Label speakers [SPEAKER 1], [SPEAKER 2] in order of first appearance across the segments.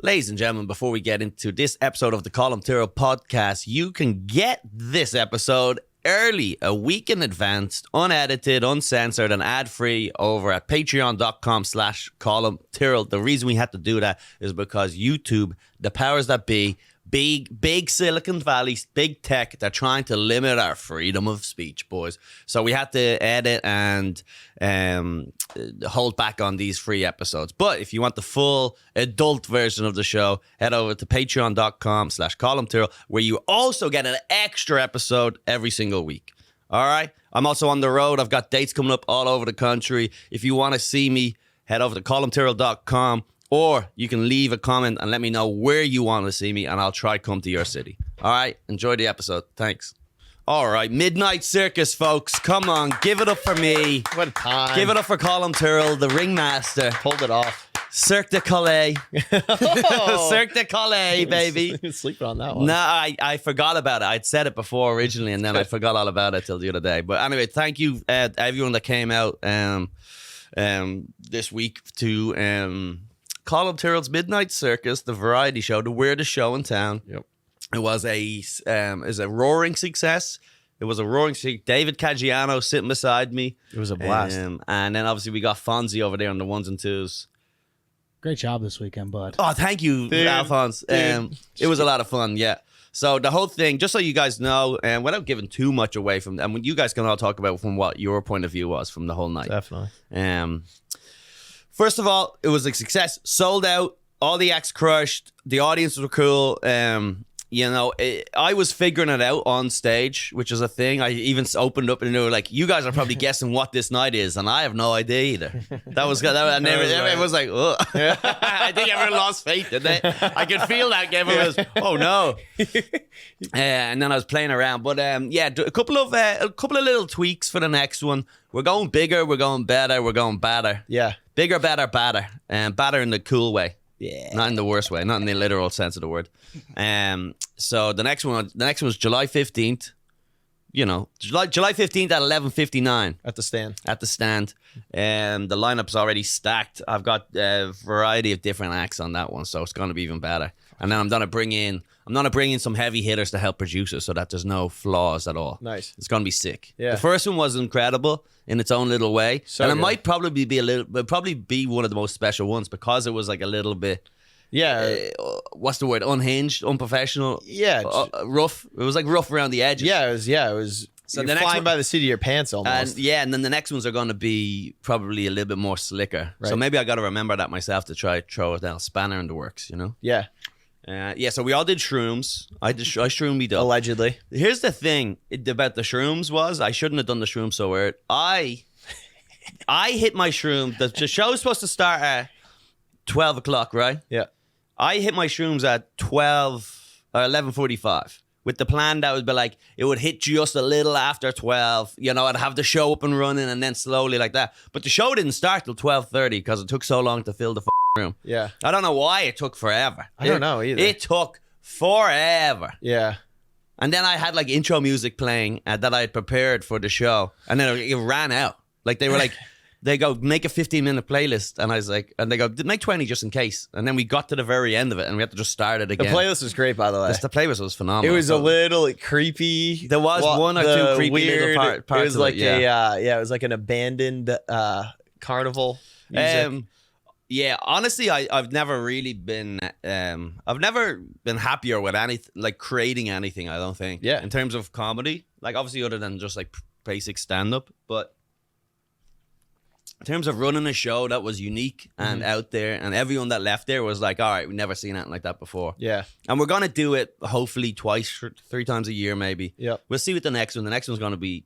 [SPEAKER 1] Ladies and gentlemen, before we get into this episode of the Colum Tyrrell Podcast, you can get this episode early, a week in advance, unedited, uncensored, and ad-free over at patreon.com/Colum Tyrrell. The reason we had to do that is because YouTube, the powers that be, big Silicon Valley, big tech, they're trying to limit our freedom of speech, boys. So we had to edit and hold back on these free episodes. But if you want the full adult version of the show, head over to patreon.com/Colum Tyrrell, where you also get an extra episode every single week. All right? I'm also on the road. I've got dates coming up all over the country. If you want to see me, head over to columtyrrell.com. Or you can leave a comment and let me know where you want to see me, and I'll try to come to your city. All right? Enjoy the episode. Thanks. All right. Midnight Circus, folks. Come on. Give it up for me.
[SPEAKER 2] What a time.
[SPEAKER 1] Give it up for Colum Tyrrell, the ringmaster.
[SPEAKER 2] Hold it off.
[SPEAKER 1] Cirque du Collie.
[SPEAKER 2] Oh.
[SPEAKER 1] Cirque du Collie, baby.
[SPEAKER 2] Sleeping on that one.
[SPEAKER 1] No, I forgot about it. I'd said it before originally, and then I forgot all about it till the other day. But anyway, thank you, everyone that came out this week to... Colum Tyrrell's Midnight Circus, the variety show, the weirdest show in town.
[SPEAKER 2] Yep.
[SPEAKER 1] It was a roaring success. It was a roaring success. David Caggiano sitting beside me.
[SPEAKER 2] It was a blast.
[SPEAKER 1] And then obviously we got Fonzie over there on the ones and twos.
[SPEAKER 3] Great job this weekend, bud.
[SPEAKER 1] Oh, thank you,
[SPEAKER 2] Dude,
[SPEAKER 1] Alphonse. It was a lot of fun, yeah. So the whole thing, just so you guys know, and without giving too much away from, and you guys can all talk about from what your point of view was from the whole night.
[SPEAKER 2] Definitely.
[SPEAKER 1] First of all, it was a success. Sold out. All the acts crushed. The audience were cool. I was figuring it out on stage, which is a thing. I even opened up and they were like, "You guys are probably guessing what this night is," and I have no idea either. That was and everyone was like, "Oh." I think everyone lost faith, didn't they? I could feel that. Everyone was, "Oh no!" And then I was playing around, but a couple of little tweaks for the next one. We're going bigger. We're going better. We're going badder.
[SPEAKER 2] Yeah.
[SPEAKER 1] Bigger, better, badder. Badder in the cool way.
[SPEAKER 2] Yeah.
[SPEAKER 1] Not in the worst way. Not in the literal sense of the word. So the next one was July 15th. You know, July 15th at 11:59.
[SPEAKER 2] At the stand.
[SPEAKER 1] At the stand. The lineup's already stacked. I've got a variety of different acts on that one, so it's going to be even better. And then I'm gonna bring in some heavy hitters to help produce it so that there's no flaws at all.
[SPEAKER 2] Nice.
[SPEAKER 1] It's gonna be sick.
[SPEAKER 2] Yeah.
[SPEAKER 1] The first one was incredible in its own little way.
[SPEAKER 2] So
[SPEAKER 1] and it
[SPEAKER 2] good.
[SPEAKER 1] might probably be one of the most special ones because it was like a little bit what's the word? Unhinged, unprofessional.
[SPEAKER 2] Yeah.
[SPEAKER 1] Rough. It was like rough around the edges.
[SPEAKER 2] Yeah, it was
[SPEAKER 1] So
[SPEAKER 2] you're
[SPEAKER 1] the next
[SPEAKER 2] flying
[SPEAKER 1] one-
[SPEAKER 2] by the seat of your pants almost.
[SPEAKER 1] And then the next ones are going to be probably a little bit more slicker.
[SPEAKER 2] Right.
[SPEAKER 1] So maybe I got to remember that myself to try throw a little spanner in the works, you know?
[SPEAKER 2] Yeah.
[SPEAKER 1] So we all did shrooms. I shroomed up.
[SPEAKER 2] Allegedly.
[SPEAKER 1] Here's the thing about the shrooms was I shouldn't have done the shrooms so weird. I hit my shroom. The show was supposed to start at 12 o'clock, right?
[SPEAKER 2] Yeah.
[SPEAKER 1] I hit my shrooms at 11:45 with the plan that would be like, it would hit just a little after 12. You know, I'd have the show up and running and then slowly like that. But the show didn't start till 12:30 because it took so long to fill the room.
[SPEAKER 2] Yeah.
[SPEAKER 1] I don't know why it took forever.
[SPEAKER 2] I don't know either.
[SPEAKER 1] It took forever.
[SPEAKER 2] Yeah.
[SPEAKER 1] And then I had like intro music playing that I had prepared for the show. And then it ran out. Like they were like, they go, make a 15-minute playlist. And I was like, and they go, make 20 just in case. And then we got to the very end of it and we had to just start it
[SPEAKER 2] The
[SPEAKER 1] again.
[SPEAKER 2] playlist was great, by the way.
[SPEAKER 1] The playlist was phenomenal.
[SPEAKER 2] It was a little creepy.
[SPEAKER 1] There was one or two creepy
[SPEAKER 2] weird,
[SPEAKER 1] little parts
[SPEAKER 2] It was
[SPEAKER 1] of
[SPEAKER 2] like
[SPEAKER 1] it, yeah.
[SPEAKER 2] it was like an abandoned carnival music.
[SPEAKER 1] Yeah, honestly, I've never really been I've never been happier with anything like creating anything. I don't think.
[SPEAKER 2] Yeah.
[SPEAKER 1] In terms of comedy, like obviously other than just like basic stand up, but in terms of running a show that was unique and out there, and everyone that left there was like, all right, we've never seen anything like that before.
[SPEAKER 2] Yeah.
[SPEAKER 1] And we're gonna do it hopefully twice, 3 times a year, maybe.
[SPEAKER 2] Yep.
[SPEAKER 1] We'll see what the next one. The next one's gonna be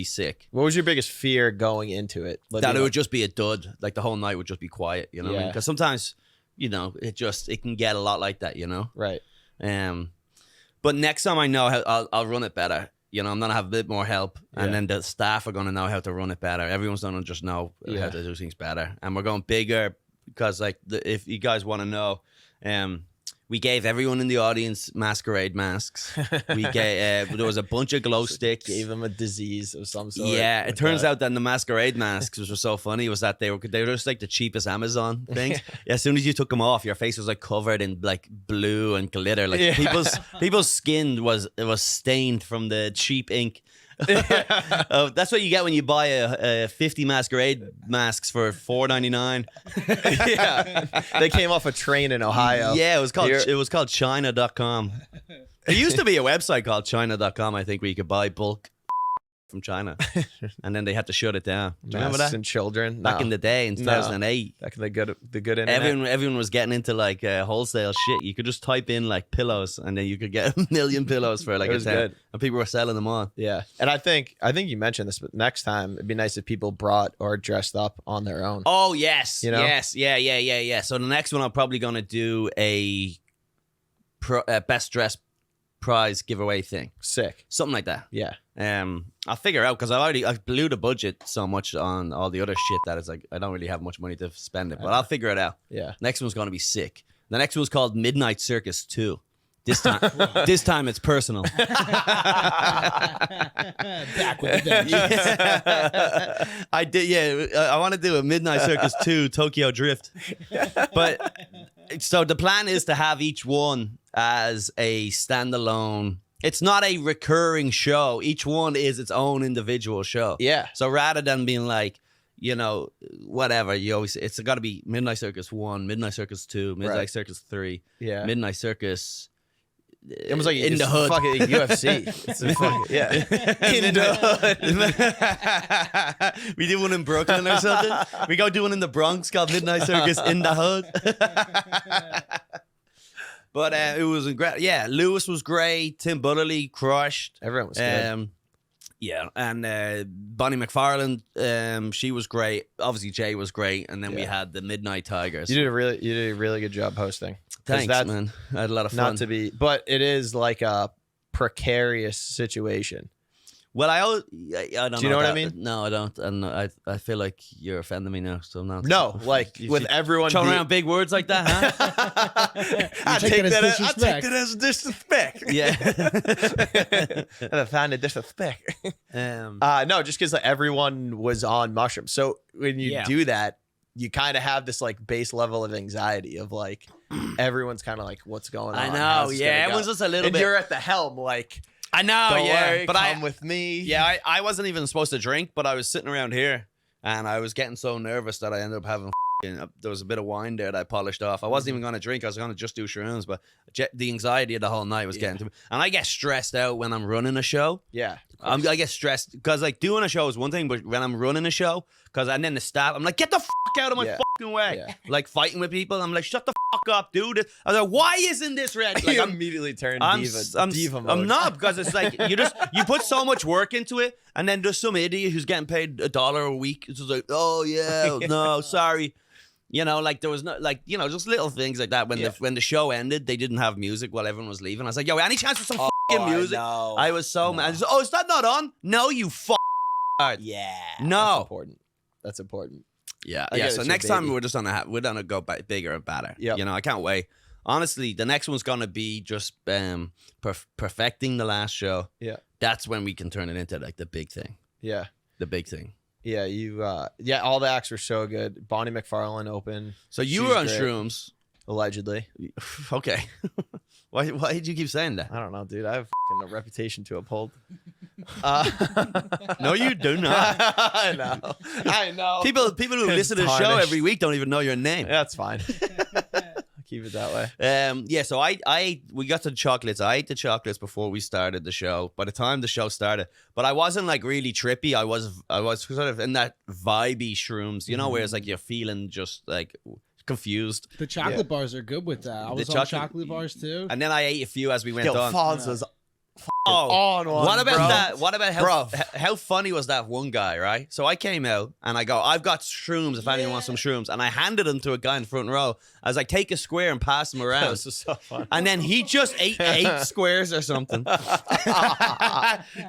[SPEAKER 1] sick.
[SPEAKER 2] What was your biggest fear going into it?
[SPEAKER 1] That it would just be a dud. Like the whole night would just be quiet, you know what I mean?
[SPEAKER 2] Yeah.
[SPEAKER 1] Because sometimes, you know, it can get a lot like that, you know?
[SPEAKER 2] Right.
[SPEAKER 1] But next time I know how I'll run it better. You know, I'm going to have a bit more help. And
[SPEAKER 2] Yeah.
[SPEAKER 1] then the staff are going to know how to run it better. Everyone's going to just know how to do things better. And we're going bigger because, like, if you guys want to know, We gave everyone in the audience masquerade masks. We gave there was a bunch of glow sticks.
[SPEAKER 2] Gave them a disease of some sort.
[SPEAKER 1] Yeah, it turns out that the masquerade masks, which was so funny, was that they were just like the cheapest Amazon things. As soon as you took them off, your face was like covered in like blue and glitter. Like people's skin was stained from the cheap ink. That's what you get when you buy a 50 masquerade masks for $4.99.
[SPEAKER 2] Yeah, they came off a train in Ohio.
[SPEAKER 1] Yeah, it was called China.com. There used to be a website called China.com, I think, where you could buy bulk from China, and then they had to shut it down. Do you remember that?
[SPEAKER 2] And children
[SPEAKER 1] Back in the day in 2008.
[SPEAKER 2] Back in the good internet.
[SPEAKER 1] Everyone was getting into like wholesale shit. You could just type in like pillows, and then you could get 1 million pillows for like
[SPEAKER 2] It was
[SPEAKER 1] $10,
[SPEAKER 2] good.
[SPEAKER 1] and people were selling them on.
[SPEAKER 2] Yeah, and I think you mentioned this, but next time it'd be nice if people brought or dressed up on their own.
[SPEAKER 1] Oh yes,
[SPEAKER 2] You know?
[SPEAKER 1] yes, yeah. So the next one, I'm probably gonna do a best dressed prize giveaway thing,
[SPEAKER 2] Sick.
[SPEAKER 1] something like that.
[SPEAKER 2] Yeah.
[SPEAKER 1] I'll figure out because I blew the budget so much on all the other shit that it's like I don't really have much money to spend it, but I'll figure it out.
[SPEAKER 2] Yeah.
[SPEAKER 1] Next one's gonna be sick. The next one's called Midnight Circus 2. This time it's personal.
[SPEAKER 3] Back with the vengeance.
[SPEAKER 1] I did, yeah. I want to do a Midnight Circus 2 Tokyo Drift. But so the plan is to have each one as a standalone. It's not a recurring show. Each one is its own individual show.
[SPEAKER 2] Yeah.
[SPEAKER 1] So rather than being like, whatever, it's got to be Midnight Circus 1, Midnight Circus 2, Midnight
[SPEAKER 2] Right.
[SPEAKER 1] Circus 3,
[SPEAKER 2] Yeah.
[SPEAKER 1] Midnight Circus.
[SPEAKER 2] It was like
[SPEAKER 1] in
[SPEAKER 2] it's
[SPEAKER 1] the hood.
[SPEAKER 2] fucking UFC. It's a fucking, yeah. In the hood.
[SPEAKER 1] We do one in Brooklyn or something. We go do one in the Bronx called Midnight Circus in the hood. But it was great. Yeah, Lewis was great. Tim Butterly crushed.
[SPEAKER 2] Everyone was good.
[SPEAKER 1] Yeah, and Bonnie McFarlane, she was great. Obviously, Jay was great, and then we had the Midnight Tigers.
[SPEAKER 2] You did a really good job hosting.
[SPEAKER 1] Thanks, man. I had a lot of fun.
[SPEAKER 2] Not to be, but it is like a precarious situation.
[SPEAKER 1] Well, I don't know.
[SPEAKER 2] Do you know what I mean?
[SPEAKER 1] No, I don't. And I feel like you're offending me now, so I'm not.
[SPEAKER 2] No, like with everyone
[SPEAKER 1] throwing around big words like that, huh?
[SPEAKER 2] I
[SPEAKER 3] take
[SPEAKER 2] take
[SPEAKER 3] that as
[SPEAKER 2] that
[SPEAKER 3] disrespect.
[SPEAKER 2] as disrespect.
[SPEAKER 1] Yeah.
[SPEAKER 2] I found it disrespect. No, just because like, everyone was on mushrooms. So when you do that, you kind of have this like base level of anxiety of like everyone's kind of like, what's going on?
[SPEAKER 1] I know.
[SPEAKER 2] How's this gonna go?
[SPEAKER 1] Everyone's just a little
[SPEAKER 2] and
[SPEAKER 1] bit.
[SPEAKER 2] you're at the helm, like.
[SPEAKER 1] I know,
[SPEAKER 2] Don't
[SPEAKER 1] yeah.
[SPEAKER 2] worry,
[SPEAKER 1] But
[SPEAKER 2] come with me.
[SPEAKER 1] Yeah, I wasn't even supposed to drink, but I was sitting around here and I was getting so nervous that I ended up having there was a bit of wine there that I polished off. I wasn't even going to drink. I was going to just do shrooms, but the anxiety of the whole night was getting to me. And I get stressed out when I'm running a show.
[SPEAKER 2] Yeah.
[SPEAKER 1] I get stressed because like doing a show is one thing, but when I'm running a show, and then the staff, I'm like, get the fuck out of my fucking way.
[SPEAKER 2] Yeah.
[SPEAKER 1] Like fighting with people, I'm like, shut the fuck up, dude. I was like, why isn't this ready? Like,
[SPEAKER 2] You immediately turn diva mode.
[SPEAKER 1] I'm not, because it's like you put so much work into it, and then there's some idiot who's getting paid $1 a week. It's just like, oh yeah, no, sorry. Like there was no, like, just little things like that. When the show ended, they didn't have music while everyone was leaving. I was like, yo, any chance for some fucking music? I was so mad. I was, is that not on? No, you fuck.
[SPEAKER 2] Yeah.
[SPEAKER 1] No.
[SPEAKER 2] That's important.
[SPEAKER 1] Yeah.
[SPEAKER 2] I get
[SPEAKER 1] So
[SPEAKER 2] it,
[SPEAKER 1] next
[SPEAKER 2] your
[SPEAKER 1] time
[SPEAKER 2] baby.
[SPEAKER 1] we're gonna go bigger and better.
[SPEAKER 2] Yep.
[SPEAKER 1] I can't wait. Honestly, the next one's gonna be just perfecting the last show.
[SPEAKER 2] Yeah.
[SPEAKER 1] That's when we can turn it into like the big thing.
[SPEAKER 2] Yeah.
[SPEAKER 1] The big thing.
[SPEAKER 2] Yeah, all the acts were so good. Bonnie McFarlane opened.
[SPEAKER 1] So you
[SPEAKER 2] She's
[SPEAKER 1] were on
[SPEAKER 2] great.
[SPEAKER 1] shrooms.
[SPEAKER 2] Allegedly.
[SPEAKER 1] Okay. Why did you keep saying that?
[SPEAKER 2] I don't know, dude. I have a reputation to uphold.
[SPEAKER 1] No, you do not.
[SPEAKER 2] I know.
[SPEAKER 1] People who
[SPEAKER 2] It's
[SPEAKER 1] listen to the show
[SPEAKER 2] tarnished.
[SPEAKER 1] every week don't even know your name.
[SPEAKER 2] That's fine. Keep it that way.
[SPEAKER 1] So we got to the chocolates. I ate the chocolates before we started the show. By the time the show started, but I wasn't like really trippy. I was sort of in that vibey shrooms, where it's like you're feeling just like confused.
[SPEAKER 3] The chocolate bars are good with that. I was on chocolate bars too.
[SPEAKER 1] And then I ate a few as we went
[SPEAKER 2] Yo,
[SPEAKER 1] on.
[SPEAKER 2] Fonz was on one.
[SPEAKER 1] What about
[SPEAKER 2] bro.
[SPEAKER 1] that? What about how funny was that one guy, right? So I came out and I go, I've got shrooms if anyone wants some shrooms. And I handed them to a guy in the front row. I was like, take a square and pass them around.
[SPEAKER 2] This is so fun.
[SPEAKER 1] And then he just ate 8 squares or something.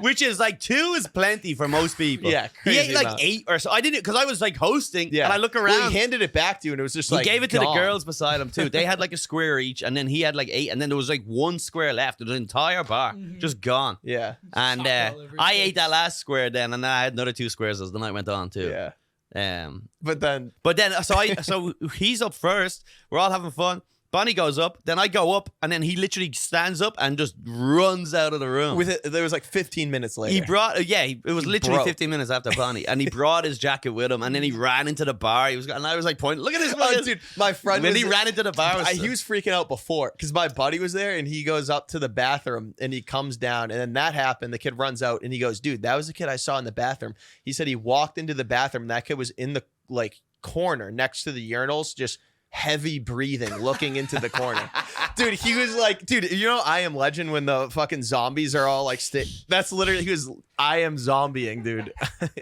[SPEAKER 1] Which is like 2 is plenty for most people.
[SPEAKER 2] Yeah,
[SPEAKER 1] he
[SPEAKER 2] crazy
[SPEAKER 1] ate like
[SPEAKER 2] amount.
[SPEAKER 1] 8 or so. I didn't, because I was like hosting
[SPEAKER 2] Yeah.
[SPEAKER 1] and I look
[SPEAKER 2] Well,
[SPEAKER 1] around.
[SPEAKER 2] he handed it back to you and it was just
[SPEAKER 1] He
[SPEAKER 2] like
[SPEAKER 1] gave it to
[SPEAKER 2] gone.
[SPEAKER 1] the girls beside him too. They had like a square each, and then he had like 8, and then there was like 1 square left. The entire bar just gone.
[SPEAKER 2] Yeah.
[SPEAKER 1] And
[SPEAKER 3] Chocolate all over
[SPEAKER 1] I
[SPEAKER 3] your
[SPEAKER 1] ate that last square then, and then I had another 2 squares as the night went on too.
[SPEAKER 2] Yeah.
[SPEAKER 1] But
[SPEAKER 2] then
[SPEAKER 1] so he's up first. We're all having fun. Bonnie goes up, then I go up, and then he literally stands up and just runs out of the room.
[SPEAKER 2] with it, there was like 15 minutes later.
[SPEAKER 1] He brought, it was literally
[SPEAKER 2] broke.
[SPEAKER 1] 15 minutes after Bonnie, and he brought his jacket with him, and then he ran into the bar. And I was like pointing, look at this
[SPEAKER 2] Oh, dude, my friend
[SPEAKER 1] when
[SPEAKER 2] was,
[SPEAKER 1] he ran into the bar.
[SPEAKER 2] he was freaking out before because my buddy was there and he goes up to the bathroom and he comes down and then that happened. The kid runs out and he goes, dude, that was the kid I saw in the bathroom. He said he walked into the bathroom and that kid was in the like corner next to the urinals, just heavy breathing, looking into the corner. Dude, he was like, dude, you know I Am Legend when the fucking zombies are all like that's literally, he was I am zombieing, dude,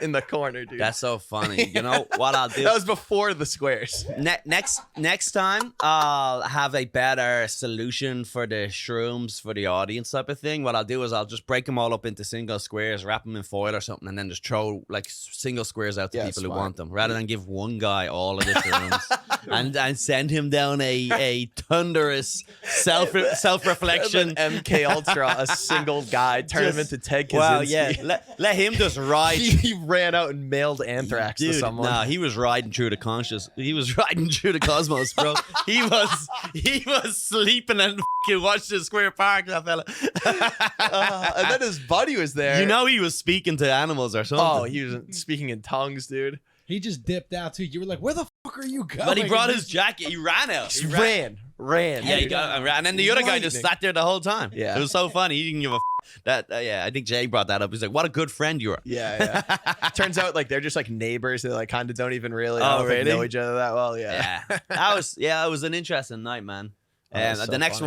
[SPEAKER 2] in the corner, dude.
[SPEAKER 1] That's so funny. You know what I'll do?
[SPEAKER 2] That was before the squares.
[SPEAKER 1] Next time, I'll have a better solution for the shrooms for the audience type of thing. What I'll do is I'll just break them all up into single squares, wrap them in foil or something, and then just throw like single squares out to people who want them, rather than give one guy all of the shrooms and send him down a thunderous self-reflection.
[SPEAKER 2] MK Ultra, a single guy, turn him into Ted Kaczynski.
[SPEAKER 1] Wow, yeah. Let him just ride.
[SPEAKER 2] He ran out and mailed anthrax to someone.
[SPEAKER 1] Nah, he was riding through the conscious. He was riding through the cosmos, bro. he was sleeping and fucking watched the Square Park, that fella.
[SPEAKER 2] And then his buddy was there.
[SPEAKER 1] You know he was speaking to animals or something.
[SPEAKER 2] Oh, he was speaking in tongues, dude.
[SPEAKER 3] He just dipped out too. You were like, "Where the fuck are you going?"
[SPEAKER 1] But he brought his jacket. He ran out. He
[SPEAKER 2] ran.
[SPEAKER 1] Yeah, he got and ran. And then the other guy just
[SPEAKER 2] Lightning.
[SPEAKER 1] sat there the whole time.
[SPEAKER 2] Yeah.
[SPEAKER 1] It was so funny. He didn't give a that. I think Jay brought that up. He's like, "What a good friend you are."
[SPEAKER 2] Yeah. Turns out like they're just like neighbors. They like kind of don't even really
[SPEAKER 1] really?
[SPEAKER 2] know each other that well. Yeah.
[SPEAKER 1] It was an interesting night, man. And
[SPEAKER 2] so
[SPEAKER 1] the next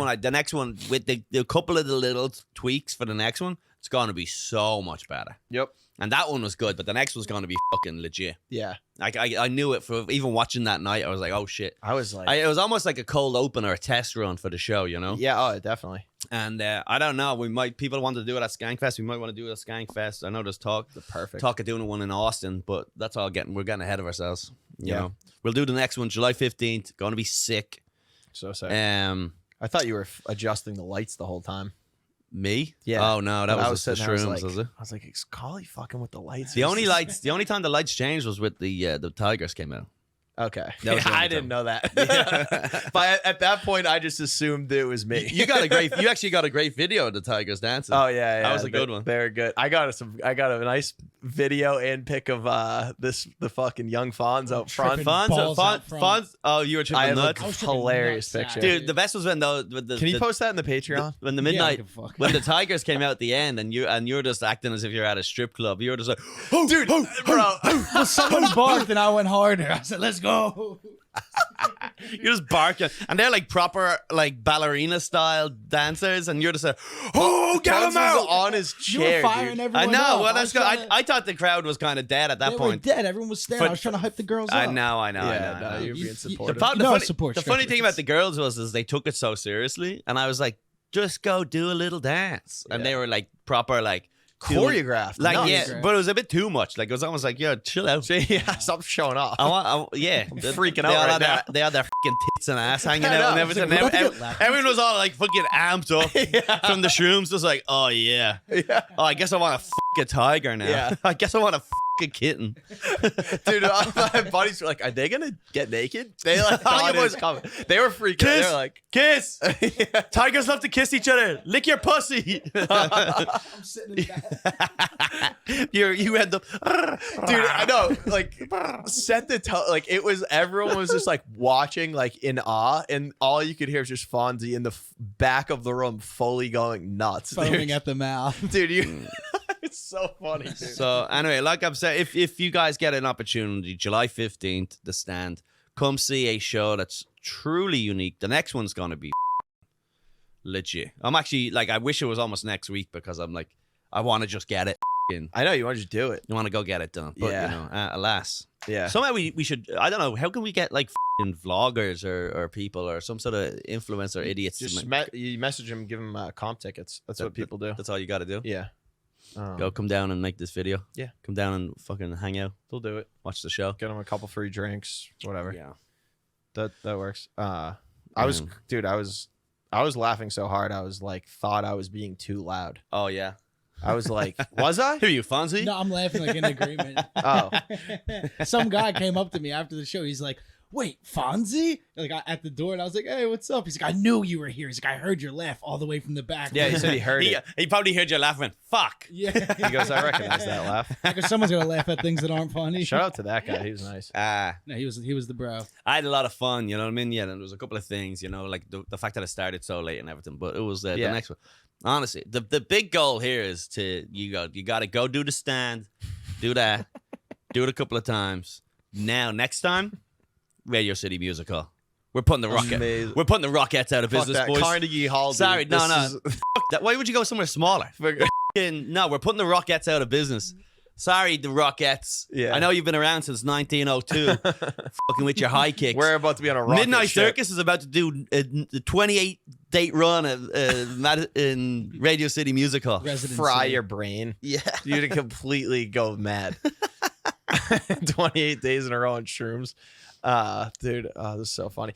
[SPEAKER 1] one with the couple of the little tweaks for the next one, it's going to be so much better.
[SPEAKER 2] Yep.
[SPEAKER 1] And that one was good, but the next one's going to be fucking legit.
[SPEAKER 2] Yeah.
[SPEAKER 1] Like I knew it for even watching that night. I was like, oh shit.
[SPEAKER 2] I was like,
[SPEAKER 1] It was almost like a cold open or a test run for the show, you know?
[SPEAKER 2] yeah. Oh, definitely.
[SPEAKER 1] And I don't know. People want to do it at Skankfest. We might want to do it at Skankfest. I know there's talk of doing one in Austin, but that's all we're getting ahead of ourselves. You know, we'll do the next one July 15th. Going to be sick.
[SPEAKER 2] So sick.
[SPEAKER 1] I
[SPEAKER 2] thought you were adjusting the lights the whole time.
[SPEAKER 1] Me?
[SPEAKER 2] Yeah.
[SPEAKER 1] Oh no, that was just the shrooms, was it?
[SPEAKER 2] I was like, is Collie fucking with the lights?
[SPEAKER 1] The only time the lights changed was with the Tigers came out.
[SPEAKER 2] Okay.
[SPEAKER 1] That was the only
[SPEAKER 2] I didn't
[SPEAKER 1] time.
[SPEAKER 2] know that. But at that point, I just assumed it was me.
[SPEAKER 1] You actually got a great video of the Tigers dancing.
[SPEAKER 2] Oh yeah,
[SPEAKER 1] That was a good one.
[SPEAKER 2] They're good. I got a nice video and pic of the fucking young Fonz out front.
[SPEAKER 3] Tripping balls out front.
[SPEAKER 1] Fonz. Oh, you were
[SPEAKER 2] I
[SPEAKER 1] tripping
[SPEAKER 2] have
[SPEAKER 1] nuts.
[SPEAKER 3] I
[SPEAKER 2] a
[SPEAKER 3] was tripping
[SPEAKER 2] hilarious
[SPEAKER 3] nuts,
[SPEAKER 2] picture.
[SPEAKER 1] Dude, the best was when
[SPEAKER 2] Can you post that in the Patreon?
[SPEAKER 1] when the
[SPEAKER 3] Yeah, I
[SPEAKER 1] midnight
[SPEAKER 3] don't give a fuck.
[SPEAKER 1] when the Tigers came out at the end and you're just acting as if you're at a strip club. You were just like,
[SPEAKER 2] Dude, bro.
[SPEAKER 3] Well, someone barked and I went harder. I said, "Let's go."
[SPEAKER 1] you're just barking, and they're like proper like ballerina style dancers, and you're just like, oh, get
[SPEAKER 2] Fonz
[SPEAKER 1] him
[SPEAKER 2] was
[SPEAKER 1] out!
[SPEAKER 2] on his
[SPEAKER 3] You were
[SPEAKER 2] chair,
[SPEAKER 3] firing
[SPEAKER 2] dude.
[SPEAKER 3] everyone
[SPEAKER 1] I know.
[SPEAKER 3] up.
[SPEAKER 1] Well, that's good.
[SPEAKER 3] trying to-
[SPEAKER 1] I thought the crowd was kind of dead at that
[SPEAKER 3] They were
[SPEAKER 1] point.
[SPEAKER 3] dead. Everyone was standing.
[SPEAKER 1] But-
[SPEAKER 3] I was trying to hype the girls
[SPEAKER 1] I
[SPEAKER 3] up.
[SPEAKER 1] know.
[SPEAKER 2] Yeah,
[SPEAKER 1] I
[SPEAKER 2] no,
[SPEAKER 1] know.
[SPEAKER 2] you're being
[SPEAKER 3] The
[SPEAKER 2] supportive.
[SPEAKER 3] You know I support
[SPEAKER 1] The funny thing
[SPEAKER 3] strippers.
[SPEAKER 1] about the girls was they took it so seriously, and I was like, just go do a little dance, and
[SPEAKER 2] Yeah.
[SPEAKER 1] they were like proper like
[SPEAKER 2] Choreographed.
[SPEAKER 1] like
[SPEAKER 2] nuts.
[SPEAKER 1] yeah, but it was a bit too much. Like it was almost like, yo, chill out.
[SPEAKER 2] Yeah, stop showing off.
[SPEAKER 1] Yeah,
[SPEAKER 2] Freaking
[SPEAKER 1] they
[SPEAKER 2] out
[SPEAKER 1] all
[SPEAKER 2] right
[SPEAKER 1] had
[SPEAKER 2] now.
[SPEAKER 1] They had their fucking tits and ass hanging
[SPEAKER 2] I
[SPEAKER 1] out
[SPEAKER 2] know.
[SPEAKER 1] and everything.
[SPEAKER 3] It's like, we're about to get lapped.
[SPEAKER 1] Everyone was all like fucking amped up from the shrooms. Just like, oh yeah.
[SPEAKER 2] Yeah.
[SPEAKER 1] Oh, I guess I want to fuck a tiger now.
[SPEAKER 2] Yeah.
[SPEAKER 1] I guess I want to fuck a kitten.
[SPEAKER 2] Dude, my buddies were like, are they gonna get naked? They like
[SPEAKER 1] All
[SPEAKER 2] thought
[SPEAKER 1] your
[SPEAKER 2] it was
[SPEAKER 1] boys-
[SPEAKER 2] coming. They were freaking out. They were like,
[SPEAKER 1] Kiss. Tigers love to kiss each other. Lick your pussy.
[SPEAKER 3] I'm sitting in that.
[SPEAKER 1] you end up,
[SPEAKER 2] dude, I know, like set the tone. Like it was, everyone was just like watching, like in awe, and all you could hear was just Fonzie in the back of the room, fully going nuts,
[SPEAKER 3] Foaming
[SPEAKER 2] dude.
[SPEAKER 3] at the mouth.
[SPEAKER 2] Dude, it's so funny, dude.
[SPEAKER 1] So anyway, like I'm saying, if you guys get an opportunity, July 15th, the stand, come see a show that's truly unique. The next one's gonna be legit. I'm actually like, I wish it was almost next week because I'm like, I want to just get it.
[SPEAKER 2] I know you want to just do it.
[SPEAKER 1] You want to go get it done, but you know, alas.
[SPEAKER 2] Yeah.
[SPEAKER 1] Somehow we should. I don't know. How can we get like vloggers or people or some sort of influencer idiots?
[SPEAKER 2] Just you message them, give them comp tickets. That's what people do.
[SPEAKER 1] That's all you got to do.
[SPEAKER 2] Yeah.
[SPEAKER 1] Go come down and make this video.
[SPEAKER 2] Yeah.
[SPEAKER 1] Come down and fucking hang out.
[SPEAKER 2] They'll do it.
[SPEAKER 1] Watch the show.
[SPEAKER 2] Get them a couple free drinks, whatever.
[SPEAKER 1] Yeah.
[SPEAKER 2] That works. I was laughing so hard. I was like, thought I was being too loud.
[SPEAKER 1] Oh yeah.
[SPEAKER 2] I was like, was I?
[SPEAKER 1] Who are you, Fonzie?
[SPEAKER 3] No, I'm laughing like in agreement.
[SPEAKER 2] Oh.
[SPEAKER 3] Some guy came up to me after the show. He's like, wait, Fonzie? Like at the door, and I was like, hey, what's up? He's like, I knew you were here. He's like, I heard your laugh all the way from the back.
[SPEAKER 2] Yeah, he said he heard it.
[SPEAKER 1] He probably heard you laughing. Fuck.
[SPEAKER 3] Yeah.
[SPEAKER 2] He goes, I recognize that laugh.
[SPEAKER 3] Because someone's gonna laugh at things that aren't funny.
[SPEAKER 2] Shout out to that guy. He was nice.
[SPEAKER 3] No, he was the bro.
[SPEAKER 1] I had a lot of fun, you know what I mean? Yeah, and there was a couple of things, you know, like the fact that I started so late and everything, but it was the next one. Honestly, the big goal here is you got to go do the stand, do that, do it a couple of times. Now, next time, Radio City Music Hall. We're putting the
[SPEAKER 2] Amazing.
[SPEAKER 1] We're putting the Rockettes out of
[SPEAKER 2] Fuck
[SPEAKER 1] business,
[SPEAKER 2] that.
[SPEAKER 1] boys.
[SPEAKER 2] Carnegie Hall.
[SPEAKER 1] Sorry,
[SPEAKER 2] dude.
[SPEAKER 1] no.
[SPEAKER 2] This is-
[SPEAKER 1] Fuck that. Why would you go somewhere smaller? No, we're putting the Rockettes out of business. Sorry, the Rockettes.
[SPEAKER 2] Yeah.
[SPEAKER 1] I know you've been around since 1902. Fucking with your high kicks.
[SPEAKER 2] We're about to be on a rocket
[SPEAKER 1] Midnight
[SPEAKER 2] ship.
[SPEAKER 1] Circus is about to do a 28-date run in Radio City Music Hall.
[SPEAKER 3] Residency.
[SPEAKER 2] Fry your brain.
[SPEAKER 1] Yeah.
[SPEAKER 2] You're to completely go mad. 28 days in a row on shrooms. Dude, this is so funny.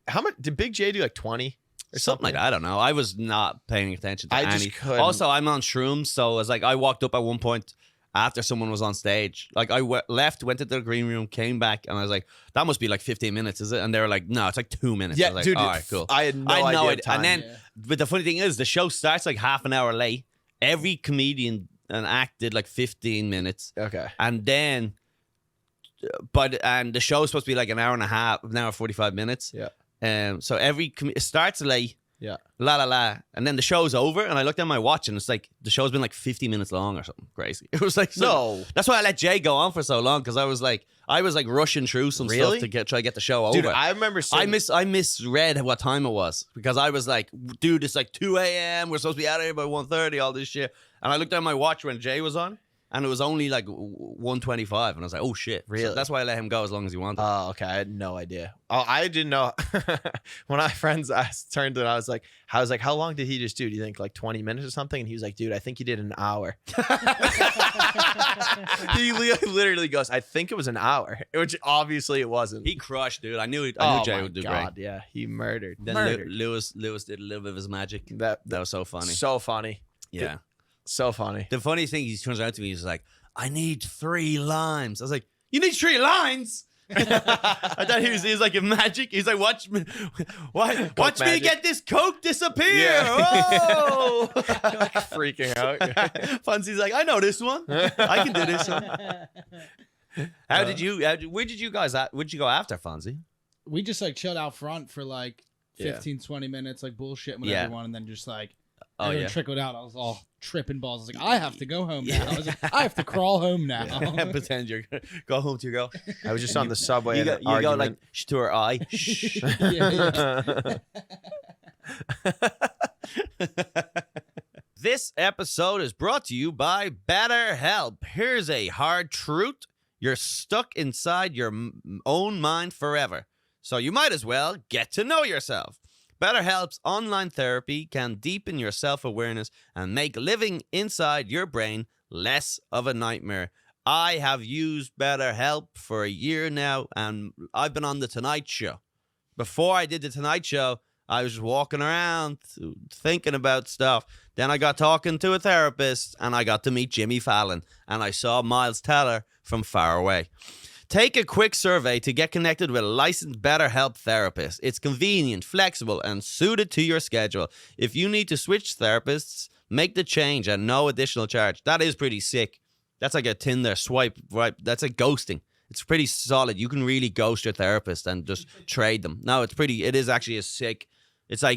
[SPEAKER 2] How much did Big J do, like 20 or
[SPEAKER 1] Something like that. I don't know. I was not paying attention to
[SPEAKER 2] I
[SPEAKER 1] any.
[SPEAKER 2] just couldn't.
[SPEAKER 1] Also, I'm on shrooms, so it's like I walked up at one point after someone was on stage. Like I left, went to the green room, came back, and I was like, "That must be like 15 minutes, is it?" And they were like, "No, it's like 2 minutes." I
[SPEAKER 2] Yeah,
[SPEAKER 1] was like,
[SPEAKER 2] dude.
[SPEAKER 1] all right, cool.
[SPEAKER 2] I had no idea.
[SPEAKER 1] And then, but the funny thing is, the show starts like half an hour late. Every comedian and act did like 15 minutes,
[SPEAKER 2] okay.
[SPEAKER 1] and then, and the show is supposed to be like an hour and a half, an hour 45 minutes.
[SPEAKER 2] Yeah.
[SPEAKER 1] So it starts late.
[SPEAKER 2] Yeah.
[SPEAKER 1] La. And then the show's over, and I looked at my watch, and it's like the show's been like 50 minutes long or something crazy. It was like
[SPEAKER 2] No.
[SPEAKER 1] That's why I let Jay go on for so long, because I was like rushing through some
[SPEAKER 2] Really?
[SPEAKER 1] stuff to try to get the show
[SPEAKER 2] Dude,
[SPEAKER 1] over.
[SPEAKER 2] I remember
[SPEAKER 1] I misread what time it was, because I was like, dude, it's like 2 a.m. We're supposed to be out of here by 1:30, all this shit. And I looked at my watch when Jay was on, and it was only like 1:25, and I was like, oh shit.
[SPEAKER 2] Really?
[SPEAKER 1] So that's why I let him go as long as he wanted.
[SPEAKER 2] Oh, okay. I had no idea. Oh, I didn't know. When my friends turned and I was like, how long did he just do? Do you think like 20 minutes or something? And he was like, dude, I think he did an hour. He literally goes, I think it was an hour, which obviously it wasn't.
[SPEAKER 1] He crushed, dude. I knew
[SPEAKER 2] Oh
[SPEAKER 1] Jay
[SPEAKER 2] my
[SPEAKER 1] would do
[SPEAKER 2] God,
[SPEAKER 1] great.
[SPEAKER 2] yeah, he murdered.
[SPEAKER 1] Then
[SPEAKER 2] Murdered.
[SPEAKER 1] Lewis did a little bit of his magic.
[SPEAKER 2] That
[SPEAKER 1] was so funny.
[SPEAKER 2] So funny.
[SPEAKER 1] Yeah.
[SPEAKER 2] So funny.
[SPEAKER 1] The funniest thing, he turns around to me, he's like, I need 3 limes. I was like, you need 3 lines? I thought he was like a magic. He's like, watch me
[SPEAKER 2] magic.
[SPEAKER 1] get this Coke disappear.
[SPEAKER 2] Yeah.
[SPEAKER 1] Oh,
[SPEAKER 2] Like freaking out.
[SPEAKER 1] Fonzie's like, I know this one. I can do this one. Where'd you go after, Fonzie?
[SPEAKER 3] We just like chilled out front for like 15, 20 minutes, like bullshitting with everyone, and then just like everyone trickled out. I was all tripping balls. I was like, I have to go home now. I was like, I have to crawl home now.
[SPEAKER 1] Pretend you're gonna go home to your girl.
[SPEAKER 2] I was just on the subway.
[SPEAKER 1] You
[SPEAKER 2] and
[SPEAKER 1] go like to her eye. Shh. This episode is brought to you by BetterHelp. Here's a hard truth. You're stuck inside your own mind forever. So you might as well get to know yourself. BetterHelp's online therapy can deepen your self-awareness and make living inside your brain less of a nightmare. I have used BetterHelp for a year now, and I've been on The Tonight Show. Before I did The Tonight Show, I was just walking around thinking about stuff. Then I got talking to a therapist, and I got to meet Jimmy Fallon, and I saw Miles Teller from far away. Take a quick survey to get connected with a licensed BetterHelp therapist. It's convenient, flexible, and suited to your schedule. If you need to switch therapists, make the change at no additional charge. That is pretty sick. That's like a Tinder swipe, right? That's like ghosting. It's pretty solid. You can really ghost your therapist and just trade them. No, it is actually a sick. It's like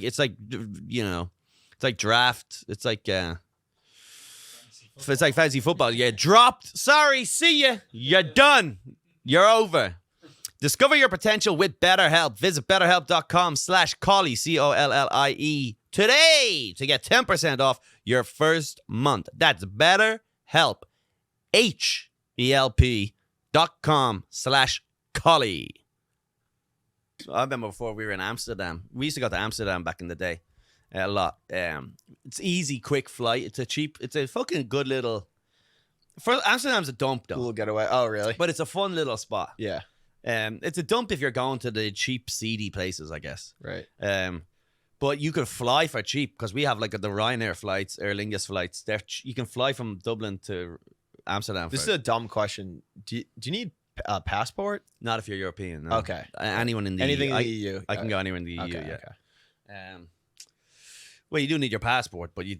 [SPEAKER 1] draft. It's like fantasy football. You dropped. Sorry, see ya. You're done. You're over. Discover your potential with BetterHelp. Visit betterhelp.com/Collie, COLLIE, today to get 10% off your first month. That's BetterHelp, HELP.com/Collie. I remember before we were in Amsterdam. We used to go to Amsterdam back in the day a lot. It's easy, quick flight. It's a fucking good little... Amsterdam's a dump, though.
[SPEAKER 2] Cool getaway. Oh, really?
[SPEAKER 1] But it's a fun little spot.
[SPEAKER 2] Yeah.
[SPEAKER 1] It's a dump if you're going to the cheap, seedy places, I guess.
[SPEAKER 2] Right.
[SPEAKER 1] But you could fly for cheap because we have like the Ryanair flights, Aer Lingus flights. You can fly from Dublin to Amsterdam.
[SPEAKER 2] This is a dumb question. Do you need a passport?
[SPEAKER 1] Not if you're European. No.
[SPEAKER 2] Okay.
[SPEAKER 1] Anyone in the
[SPEAKER 2] Anything
[SPEAKER 1] EU.
[SPEAKER 2] in the EU.
[SPEAKER 1] I can go anywhere in the EU.
[SPEAKER 2] Okay,
[SPEAKER 1] Yeah.
[SPEAKER 2] okay.
[SPEAKER 1] Well, you do need your passport, but you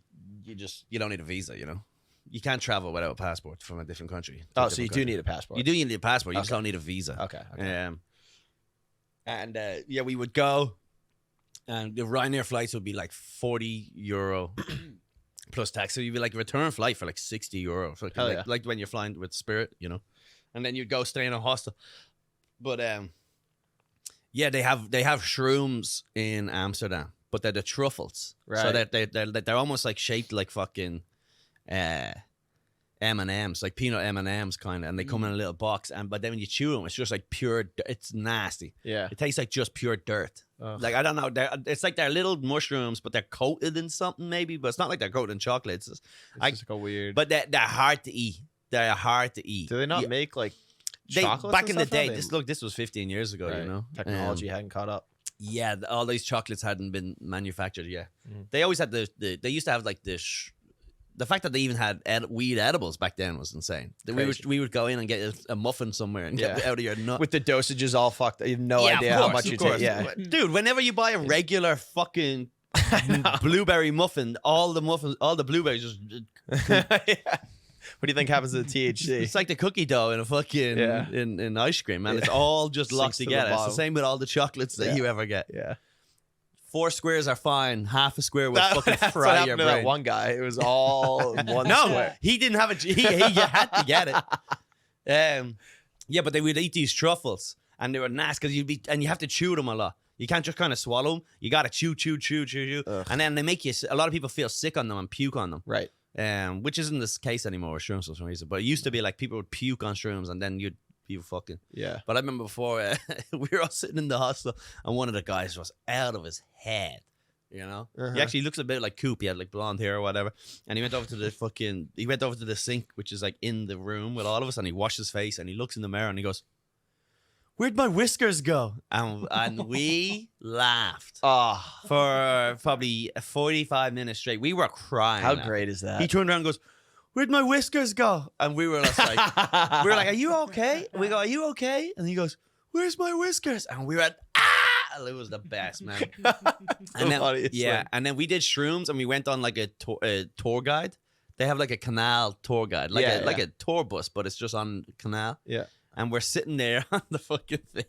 [SPEAKER 1] don't need a visa. You can't travel without a passport from a different country.
[SPEAKER 2] Oh, so you do need a passport.
[SPEAKER 1] You do need a passport. You just
[SPEAKER 2] Okay.
[SPEAKER 1] don't need a visa.
[SPEAKER 2] Okay.
[SPEAKER 1] And we would go, and the Ryanair flights would be like €40 plus tax. So you'd be like a return flight for like €60, like when you're flying with Spirit, and then you'd go stay in a hostel. But they have shrooms in Amsterdam, but they're the truffles,
[SPEAKER 2] Right.
[SPEAKER 1] So they're almost like shaped like fucking M&Ms, like peanut M&Ms kind of, and they come in a little box. But then when you chew them, it's just like pure. It's nasty.
[SPEAKER 2] Yeah.
[SPEAKER 1] It tastes like just pure dirt.
[SPEAKER 2] Ugh.
[SPEAKER 1] Like I don't know. It's like they're little mushrooms, but they're coated in something maybe. But it's not like they're coated in chocolate. It's just like But they're hard to eat. They're hard to eat.
[SPEAKER 2] Do they not make like chocolates
[SPEAKER 1] back in the
[SPEAKER 2] and stuff
[SPEAKER 1] day?
[SPEAKER 2] now?
[SPEAKER 1] This was 15 years ago.
[SPEAKER 2] Right. Technology hadn't caught up.
[SPEAKER 1] Yeah, all these chocolates hadn't been manufactured yet.
[SPEAKER 2] Mm.
[SPEAKER 1] They always had they used to have like the fact that they even had weed edibles back then was insane. We would go in and get a muffin somewhere and get it out of your nut.
[SPEAKER 2] With the dosages all fucked. You have no idea how much you take. Yeah.
[SPEAKER 1] Dude, whenever you buy a regular fucking blueberry muffin, all the blueberries just...
[SPEAKER 2] Yeah. What do you think happens to the THC?
[SPEAKER 1] It's like the cookie dough in a fucking in ice cream, man. It's all just locked together. It's the same with all the chocolates that you ever get.
[SPEAKER 2] Yeah.
[SPEAKER 1] 4 squares are fine. Half a square will fucking
[SPEAKER 2] That's
[SPEAKER 1] fry
[SPEAKER 2] what
[SPEAKER 1] your
[SPEAKER 2] happened to
[SPEAKER 1] brain.
[SPEAKER 2] that one guy. It was all one
[SPEAKER 1] No,
[SPEAKER 2] square.
[SPEAKER 1] he didn't have it. He had to get it. Yeah, but they would eat these truffles, and they were nasty because you have to chew them a lot. You can't just kind of swallow them. You got to chew,
[SPEAKER 2] Ugh.
[SPEAKER 1] and then they make you. A lot of people feel sick on them and puke on them.
[SPEAKER 2] Right.
[SPEAKER 1] Which isn't the case anymore with shrooms for some reason. But it used to be like people would puke on shrooms, and then you'd fucking.
[SPEAKER 2] Yeah.
[SPEAKER 1] But I remember before we were all sitting in the hostel, and one of the guys was out of his head. He actually looks a bit like Coop. He had like blonde hair or whatever. And he went over to the sink, which is like in the room with all of us, and he washed his face and he looks in the mirror and he goes, "Where'd my whiskers go?" And we laughed for probably 45 minutes straight. We were crying.
[SPEAKER 2] How great is that?
[SPEAKER 1] He turned around and goes, "Where'd my whiskers go?" And we were just like, "Are you okay?" And we go, "Are you okay?" And he goes, "Where's my whiskers?" And we went, "Ah!" It was the best, man. And then we did shrooms, and we went on like a tour guide. They have like a canal tour guide, like a tour bus, but it's just on canal.
[SPEAKER 2] Yeah.
[SPEAKER 1] And we're sitting there on the fucking thing,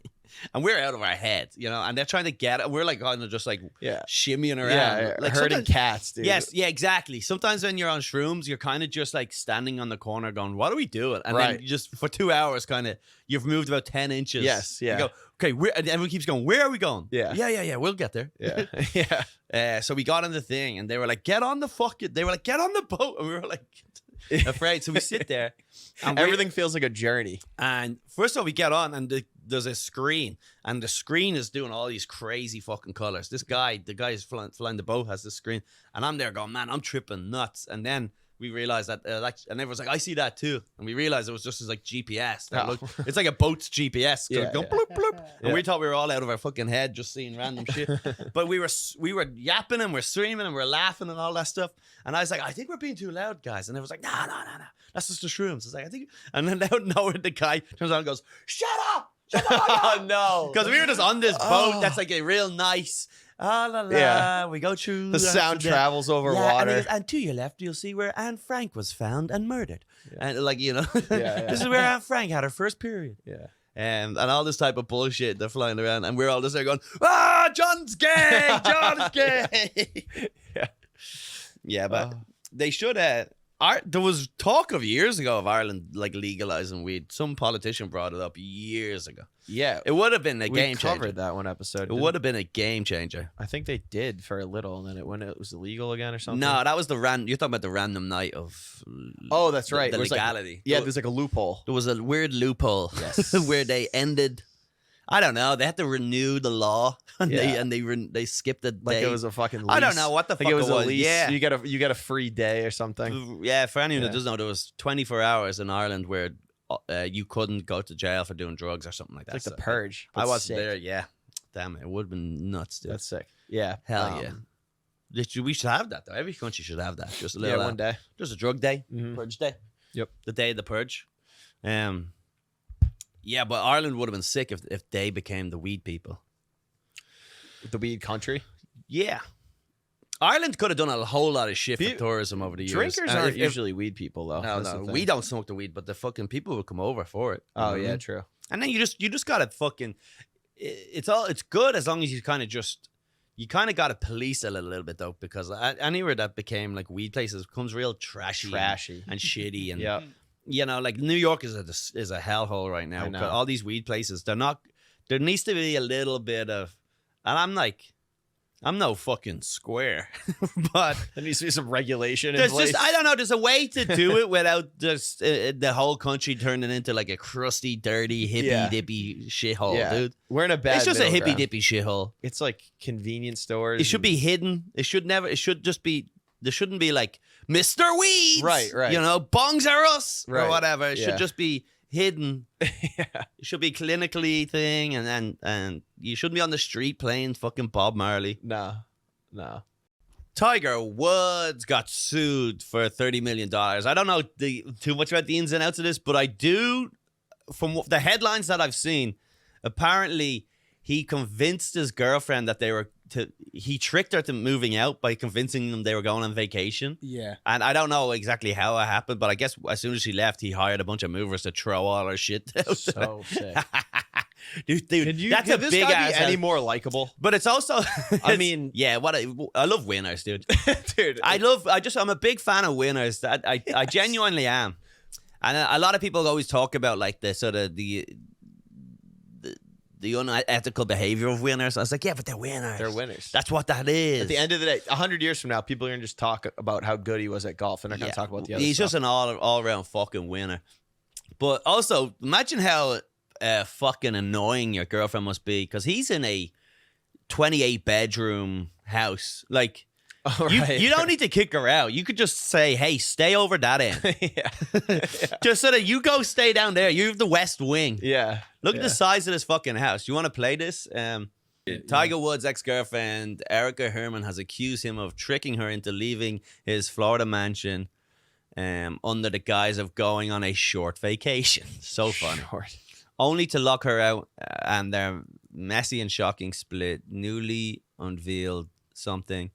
[SPEAKER 1] and we're out of our heads, and they're trying to get it. We're like kind of just like shimmying around,
[SPEAKER 2] like herding cats, dude.
[SPEAKER 1] Yes, yeah, exactly. Sometimes when you're on shrooms, you're kind of just like standing on the corner going, "What are we doing?" And then you just for 2 hours, kind of, you've moved about 10 inches.
[SPEAKER 2] Yes, yeah.
[SPEAKER 1] You go, okay, and everyone keeps going, "Where are we going?" Yeah. We'll get there.
[SPEAKER 2] Yeah.
[SPEAKER 1] So we got on the thing, and they were like, "Get on the fucking." They were like, "Get on the boat," and we were like. Afraid. So we sit there
[SPEAKER 2] and everything feels like a journey.
[SPEAKER 1] And first of all, we get on and there's a screen, and the screen is doing all these crazy fucking colors. The guy who's flying the boat has this screen, and I'm there going, "Man, I'm tripping nuts." And then we realized that and everyone's like, "I see that too." And we realized it was just like GPS. It's like a boat's GPS. Going bloop, bloop. And we thought we were all out of our fucking head just seeing random shit. But we were yapping and we're screaming and we're laughing and all that stuff. And I was like, "I think we're being too loud, guys." And it was like, no. That's just the shrooms. I was like, "I think." And then out of nowhere, the guy turns around and goes, "Shut up! Shut the fuck up!"
[SPEAKER 2] Oh, no.
[SPEAKER 1] Because we were just on this boat that's like a real nice... we go through
[SPEAKER 2] the sound travels over water,
[SPEAKER 1] and to your left you'll see where Anne Frank was found and murdered, and this is where Anne Frank had her first period, and all this type of bullshit. They're flying around, and we're all just there going, John's gay, John's gay. But they should There was talk of years ago of Ireland like legalizing weed. Some politician brought it up years ago.
[SPEAKER 2] Yeah,
[SPEAKER 1] it would have been a game changer.
[SPEAKER 2] We covered that one episode.
[SPEAKER 1] It would have been a game changer.
[SPEAKER 2] I think they did for a little, and then when it was illegal again or something.
[SPEAKER 1] No, that was you're talking about the random night of.
[SPEAKER 2] Oh, that's right.
[SPEAKER 1] The legality.
[SPEAKER 2] There's like a loophole.
[SPEAKER 1] There was a weird loophole.
[SPEAKER 2] Yes.
[SPEAKER 1] Where they ended. I don't know. They had to renew the law, and they skipped a day.
[SPEAKER 2] Like it was a fucking lease.
[SPEAKER 1] I don't know what the fuck
[SPEAKER 2] it was. A lease.
[SPEAKER 1] Yeah,
[SPEAKER 2] you get a free day or something.
[SPEAKER 1] Yeah, for anyone that doesn't know, there was 24 hours in Ireland where you couldn't go to jail for doing drugs or something like that.
[SPEAKER 2] It's like the purge.
[SPEAKER 1] I wasn't there. Yeah, damn it, it would have been nuts, dude.
[SPEAKER 2] That's sick. Yeah,
[SPEAKER 1] hell yeah. We should have that though. Every country should have that. Just a little.
[SPEAKER 2] one day.
[SPEAKER 1] Just a drug day, purge day.
[SPEAKER 2] Yep,
[SPEAKER 1] the day of the purge. Yeah, but Ireland would have been sick if they became the weed people.
[SPEAKER 2] The weed country?
[SPEAKER 1] Yeah. Ireland could have done a whole lot of shit for tourism over the years.
[SPEAKER 2] Drinkers aren't usually weed people, though.
[SPEAKER 1] No. We don't smoke the weed, but the fucking people will come over for it.
[SPEAKER 2] Oh, yeah, true.
[SPEAKER 1] And then you just gotta fucking... It's good as long as you kind of just... You kind of got to police it a little bit, though, because anywhere that became, like, weed places becomes real trashy. And shitty. And
[SPEAKER 2] yeah.
[SPEAKER 1] You know, like New York is a hellhole right now. All these weed places, there needs to be a little bit of, and I'm no fucking square, but
[SPEAKER 2] there needs to be some regulation in
[SPEAKER 1] there's
[SPEAKER 2] place.
[SPEAKER 1] I don't know, there's a way to do it without just the whole country turning into like a crusty, dirty, hippy-dippy shithole, dude.
[SPEAKER 2] We're in a bad
[SPEAKER 1] It's just a
[SPEAKER 2] ground.
[SPEAKER 1] hippy-dippy shithole.
[SPEAKER 2] It's like convenience stores.
[SPEAKER 1] It should be hidden. It should just be, there shouldn't be like, Mr. Weeds!
[SPEAKER 2] Right.
[SPEAKER 1] You know, bongs are us!
[SPEAKER 2] Right.
[SPEAKER 1] Or whatever. It should just be hidden.
[SPEAKER 2] Yeah.
[SPEAKER 1] It should be clinically thing, and you shouldn't be on the street playing fucking Bob Marley.
[SPEAKER 2] No.
[SPEAKER 1] Tiger Woods got sued for $30 million. I don't know too much about the ins and outs of this, but I do, from the headlines that I've seen, apparently he convinced his girlfriend that he tricked her to moving out by convincing them they were going on vacation.
[SPEAKER 3] Yeah.
[SPEAKER 1] And I don't know exactly how it happened, but I guess as soon as she left, he hired a bunch of movers to throw all her shit out.
[SPEAKER 2] So sick.
[SPEAKER 1] Dude, that's a
[SPEAKER 2] this
[SPEAKER 1] big
[SPEAKER 2] guy
[SPEAKER 1] ass
[SPEAKER 2] be any
[SPEAKER 1] house.
[SPEAKER 2] more likable?
[SPEAKER 1] But it's also,
[SPEAKER 2] I mean,
[SPEAKER 1] yeah, I love winners, dude.
[SPEAKER 2] Dude,
[SPEAKER 1] I'm a big fan of winners. I genuinely am. And a lot of people always talk about like the sort of the unethical behavior of winners. I was like, yeah, but they're winners.
[SPEAKER 2] They're winners.
[SPEAKER 1] That's what that is.
[SPEAKER 2] At the end of the day, 100 years from now, people are going to just talk about how good he was at golf, and they're going to talk about the other
[SPEAKER 1] He's
[SPEAKER 2] stuff.
[SPEAKER 1] just an all-around fucking winner. But also, imagine how fucking annoying your girlfriend must be, because he's in a 28-bedroom house. Like, you don't need to kick her out. You could just say, hey, stay over that end.
[SPEAKER 2] Yeah.
[SPEAKER 1] Just so that you go stay down there. You have the West Wing.
[SPEAKER 2] Yeah.
[SPEAKER 1] Look at the size of this fucking house. You want to play this? Tiger Woods' ex-girlfriend, Erica Herman, has accused him of tricking her into leaving his Florida mansion under the guise of going on a short vacation. So funny. Only to lock her out, and their messy and shocking split newly unveiled something.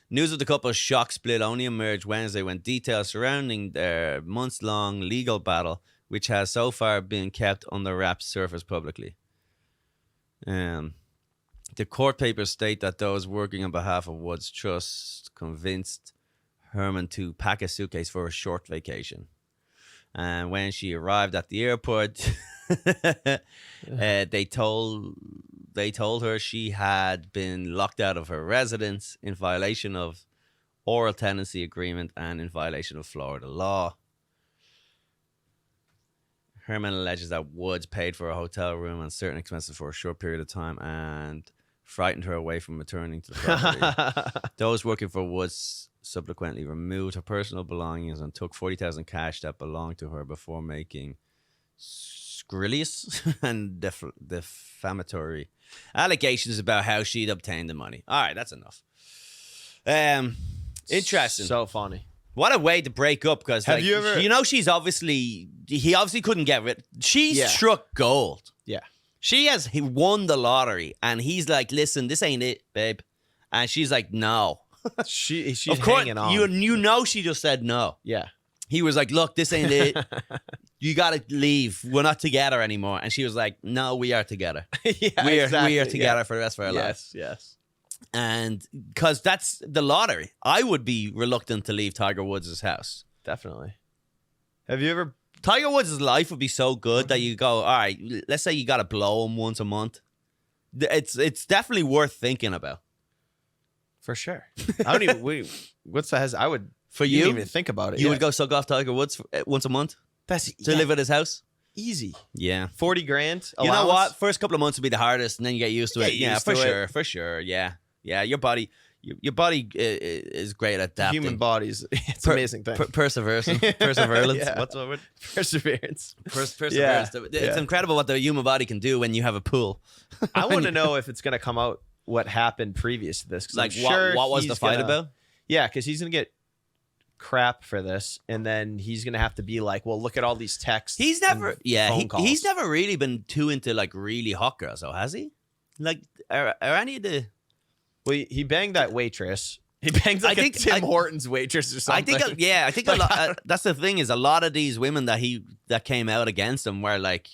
[SPEAKER 1] News of the couple's shock split only emerged Wednesday when details surrounding their months-long legal battle, which has so far been kept under wraps, surfaced publicly. The court papers state that those working on behalf of Woods Trust convinced Herman to pack a suitcase for a short vacation. And when she arrived at the airport, they told her she had been locked out of her residence in violation of oral tenancy agreement and in violation of Florida law. Herman alleges that Woods paid for a hotel room and certain expenses for a short period of time and frightened her away from returning to the property. Those working for Woods subsequently removed her personal belongings and took $40,000 cash that belonged to her before making scurrilous and defamatory allegations about how she'd obtained the money. All right, that's enough. Interesting.
[SPEAKER 2] So funny.
[SPEAKER 1] What a way to break up, because
[SPEAKER 2] Have you ever...
[SPEAKER 1] he obviously couldn't get rid. She's struck gold.
[SPEAKER 2] Yeah.
[SPEAKER 1] He won the lottery, and he's like, listen, this ain't it, babe. And she's like, no.
[SPEAKER 2] She's
[SPEAKER 1] of course,
[SPEAKER 2] hanging on.
[SPEAKER 1] You know she just said no.
[SPEAKER 2] Yeah.
[SPEAKER 1] He was like, look, this ain't it. You got to leave. We're not together anymore. And she was like, no, we are together. We are together for the rest of our lives.
[SPEAKER 2] Yes.
[SPEAKER 1] And because that's the lottery. I would be reluctant to leave Tiger Woods' house.
[SPEAKER 2] Definitely. Have you ever?
[SPEAKER 1] Tiger Woods' life would be so good that you go, all right, let's say you got to blow him once a month. It's definitely worth thinking about.
[SPEAKER 2] For sure. I don't even. What's the I would.
[SPEAKER 1] For
[SPEAKER 2] you
[SPEAKER 1] you,
[SPEAKER 2] didn't even think about it.
[SPEAKER 1] You would go suck off Tiger Woods once a month to live at his house.
[SPEAKER 2] Easy.
[SPEAKER 1] Yeah.
[SPEAKER 2] 40 grand.
[SPEAKER 1] You know what? First couple of months would be the hardest, and then you get used to it. Yeah, for sure. For sure. Yeah. Yeah. Your body is great at adapting.
[SPEAKER 2] Human bodies. It's an amazing thing.
[SPEAKER 1] Perseverance.
[SPEAKER 2] Yeah.
[SPEAKER 1] What's the word?
[SPEAKER 2] Perseverance.
[SPEAKER 1] Perseverance.
[SPEAKER 2] Yeah.
[SPEAKER 1] It's incredible what the human body can do when you have a pool.
[SPEAKER 2] I want to know if it's going to come out what happened previous to this.
[SPEAKER 1] Like, what was the fight about?
[SPEAKER 2] Yeah, because he's going to get crap for this, and then he's going to have to be like, well, look at all these texts.
[SPEAKER 1] He's never really been too into like really hot girls, though, has he? Like, are any of the...
[SPEAKER 2] Well, he banged that waitress. He banged like Tim Hortons waitress or something.
[SPEAKER 1] I think a lot. That's the thing, is a lot of these women that came out against him were like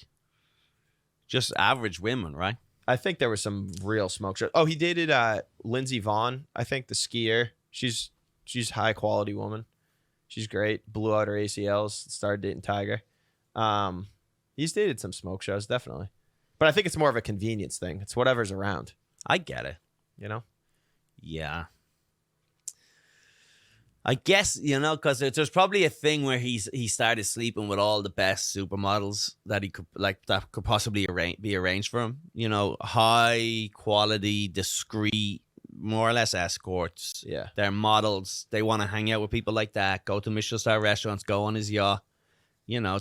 [SPEAKER 1] just average women, right?
[SPEAKER 2] I think there was some real smoke show. Oh, he dated Lindsey Vonn, I think, the skier. She's high quality woman. She's great. Blew out her ACLs. Started dating Tiger. He's dated some smoke shows, definitely. But I think it's more of a convenience thing. It's whatever's around.
[SPEAKER 1] I get it.
[SPEAKER 2] You know?
[SPEAKER 1] Yeah. I guess, because there's probably a thing where he started sleeping with all the best supermodels that could possibly be arranged for him. High quality, discreet, more or less escorts.
[SPEAKER 2] Yeah.
[SPEAKER 1] They're models. They want to hang out with people like that, go to Michelin star restaurants, go on his yacht,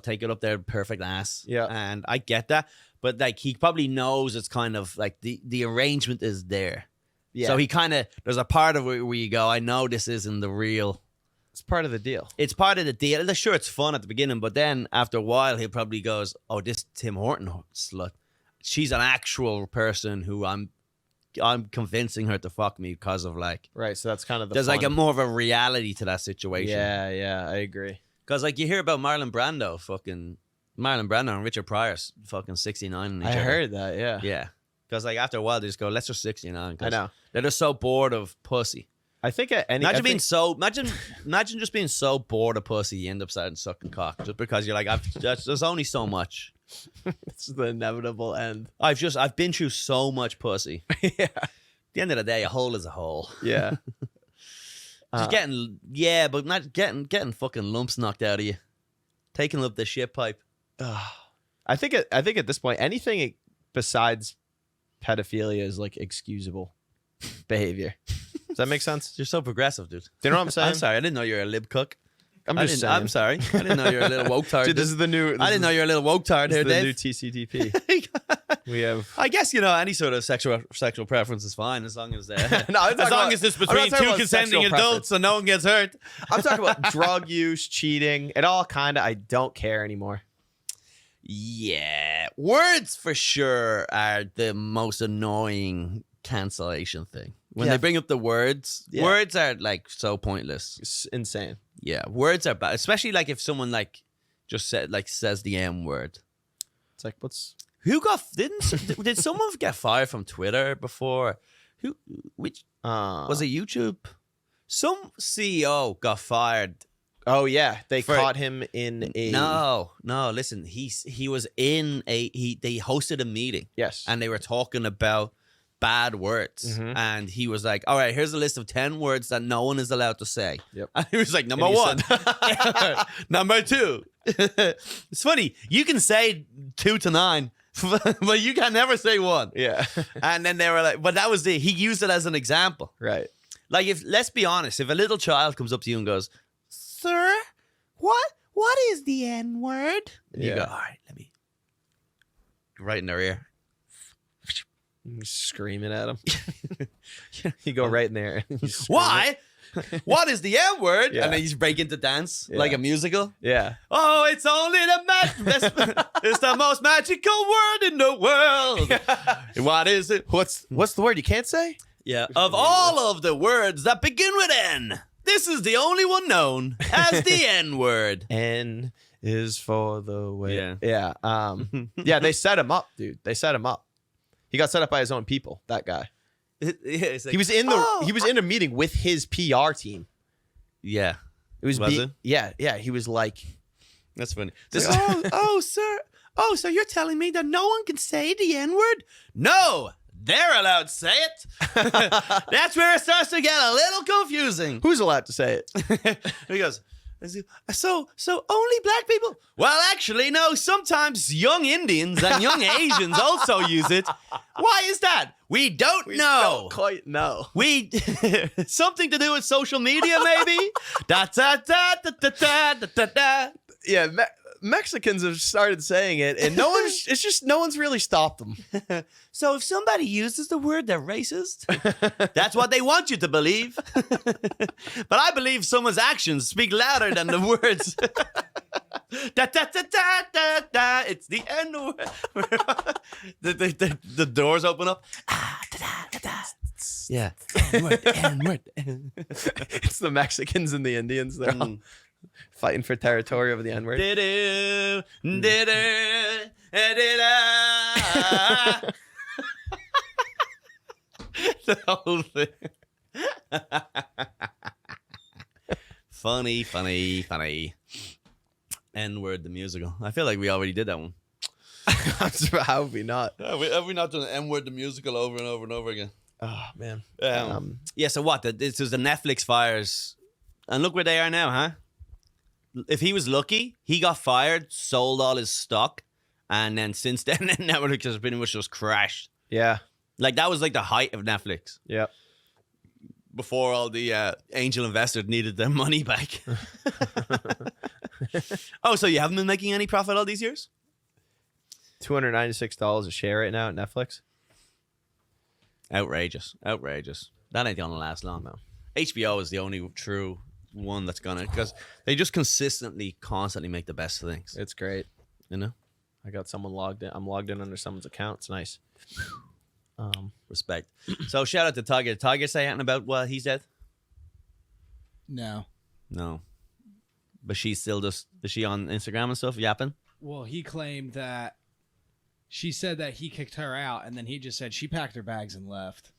[SPEAKER 1] take it up their perfect ass.
[SPEAKER 2] Yeah.
[SPEAKER 1] And I get that. But like, he probably knows it's kind of like the arrangement is there. Yeah. So he kind of, there's a part of it where you go, I know this isn't the real.
[SPEAKER 2] It's part of the deal.
[SPEAKER 1] It's part of the deal. Sure, it's fun at the beginning, but then after a while, he probably goes, oh, this Tim Horton slut, she's an actual person who I'm convincing her to fuck me because of like.
[SPEAKER 2] Right, so that's kind of the
[SPEAKER 1] there's
[SPEAKER 2] fun.
[SPEAKER 1] like a more of a reality to that situation.
[SPEAKER 2] Yeah, I agree.
[SPEAKER 1] Because like you hear about Marlon Brando and Richard Pryor fucking 69 in each other.
[SPEAKER 2] I heard that, yeah.
[SPEAKER 1] Yeah. Because like after a while, they just go, let's just 69.
[SPEAKER 2] I know.
[SPEAKER 1] They're just so bored of pussy.
[SPEAKER 2] I think
[SPEAKER 1] imagine just being so bored of pussy, you end up starting sucking cock just because you're like, there's only so much.
[SPEAKER 2] It's the inevitable end.
[SPEAKER 1] I've been through so much pussy.
[SPEAKER 2] Yeah.
[SPEAKER 1] At the end of the day, a hole is a hole.
[SPEAKER 2] Yeah.
[SPEAKER 1] Just but not getting fucking lumps knocked out of you. Taking up the shit pipe.
[SPEAKER 2] I think at this point, anything besides pedophilia is like excusable behavior. Does that make sense?
[SPEAKER 1] You're so progressive, dude.
[SPEAKER 2] Do you know what I'm saying?
[SPEAKER 1] I'm sorry. I didn't know you were a lib cook.
[SPEAKER 2] I'm
[SPEAKER 1] sorry. I didn't know you were a little woke tard.
[SPEAKER 2] Dude, this is the new.
[SPEAKER 1] I didn't know you were a little woke tard here, Dave.
[SPEAKER 2] This is the new TCTP. We have.
[SPEAKER 1] I guess any sort of sexual preference is fine as long as as
[SPEAKER 2] long
[SPEAKER 1] as it's between two consenting adults and no one gets hurt.
[SPEAKER 2] I'm talking about drug use, cheating. It all kind of. I don't care anymore.
[SPEAKER 1] Yeah, words for sure are the most annoying cancellation thing. When they bring up the words, words are like so pointless.
[SPEAKER 2] It's insane.
[SPEAKER 1] Yeah, words are bad, especially like if someone like just says the M word.
[SPEAKER 2] It's like
[SPEAKER 1] did someone get fired from Twitter before? Was it YouTube? Some CEO got fired.
[SPEAKER 2] Oh yeah, they caught him in a
[SPEAKER 1] No, listen, he was in they hosted a meeting.
[SPEAKER 2] Yes.
[SPEAKER 1] And they were talking about bad words. Mm-hmm. And he was like, all right, here's a list of 10 words that no one is allowed to say.
[SPEAKER 2] Yep.
[SPEAKER 1] And he was like, number one. Number two. It's funny. You can say 2 to 9, but you can never say 1.
[SPEAKER 2] Yeah.
[SPEAKER 1] And then they were like, but that was he used it as an example.
[SPEAKER 2] Right.
[SPEAKER 1] Like, let's be honest, if a little child comes up to you and goes, sir, what is the N word? And you go, all right, let me. Right in their ear.
[SPEAKER 2] Screaming at him. You go right in there.
[SPEAKER 1] Why? What is the N word?
[SPEAKER 2] Yeah.
[SPEAKER 1] And then you just break into dance like a musical.
[SPEAKER 2] Yeah.
[SPEAKER 1] Oh, it's only it's the most magical word in the world. Yeah. What is it?
[SPEAKER 2] What's the word you can't say?
[SPEAKER 1] Yeah. Of all of the words that begin with N, this is the only one known as the N word.
[SPEAKER 2] N is for the way.
[SPEAKER 1] Yeah.
[SPEAKER 2] Yeah. Yeah, they set him up, dude. They set him up. He got set up by his own people, that guy.
[SPEAKER 1] Like,
[SPEAKER 2] he was in a meeting with his PR team.
[SPEAKER 1] Yeah.
[SPEAKER 2] It was,
[SPEAKER 1] Was it?
[SPEAKER 2] Yeah. He was like,
[SPEAKER 1] That's funny. So you're telling me that no one can say the N-word? No, they're allowed to say it. That's where it starts to get a little confusing.
[SPEAKER 2] who's allowed to say it?
[SPEAKER 1] He goes, so only black people? Well, actually, no. Sometimes young Indians and young Asians also use it. Why is that? We don't know.
[SPEAKER 2] Don't quite know.
[SPEAKER 1] We something to do with social media, maybe. Da da da da da da da da.
[SPEAKER 2] Yeah, Mexicans have started saying it, and no one's really stopped them.
[SPEAKER 1] So if somebody uses the word, they're racist. That's what they want you to believe. But I believe someone's actions speak louder than the words. Da, da, da, da, da, da. It's the N-word. The doors open up. Ah, da, da, da, da. Yeah. N-word.
[SPEAKER 2] It's the Mexicans and the Indians. They're all fighting for territory over the N-word.
[SPEAKER 1] The whole thing. Funny. N-word the musical. I feel like we already did that one.
[SPEAKER 2] How have we not?
[SPEAKER 1] Have we not done the N-word the musical over and over and over again?
[SPEAKER 2] Oh man.
[SPEAKER 1] Yeah. So what? This was the Netflix fires, and look where they are now, huh? If he was lucky, he got fired, sold all his stock, and then since then, Netflix has pretty much just crashed.
[SPEAKER 2] Yeah.
[SPEAKER 1] Like that was like the height of Netflix.
[SPEAKER 2] Yeah.
[SPEAKER 1] Before all the angel investors needed their money back. Oh, so you haven't been making any profit all these years?
[SPEAKER 2] $296 a share right now at Netflix.
[SPEAKER 1] Outrageous. That ain't gonna last long.
[SPEAKER 2] No.
[SPEAKER 1] HBO is the only true one that's gonna, because they just constantly make the best things.
[SPEAKER 2] It's great.
[SPEAKER 1] You know?
[SPEAKER 2] I got someone logged in. I'm logged in under someone's account. It's nice.
[SPEAKER 1] Respect. So shout out to Tiger. Did Tiger say anything about what he said?
[SPEAKER 3] No.
[SPEAKER 1] But she's still is she on Instagram and stuff yapping?
[SPEAKER 3] Well, he claimed that she said that he kicked her out, and then he just said she packed her bags and left.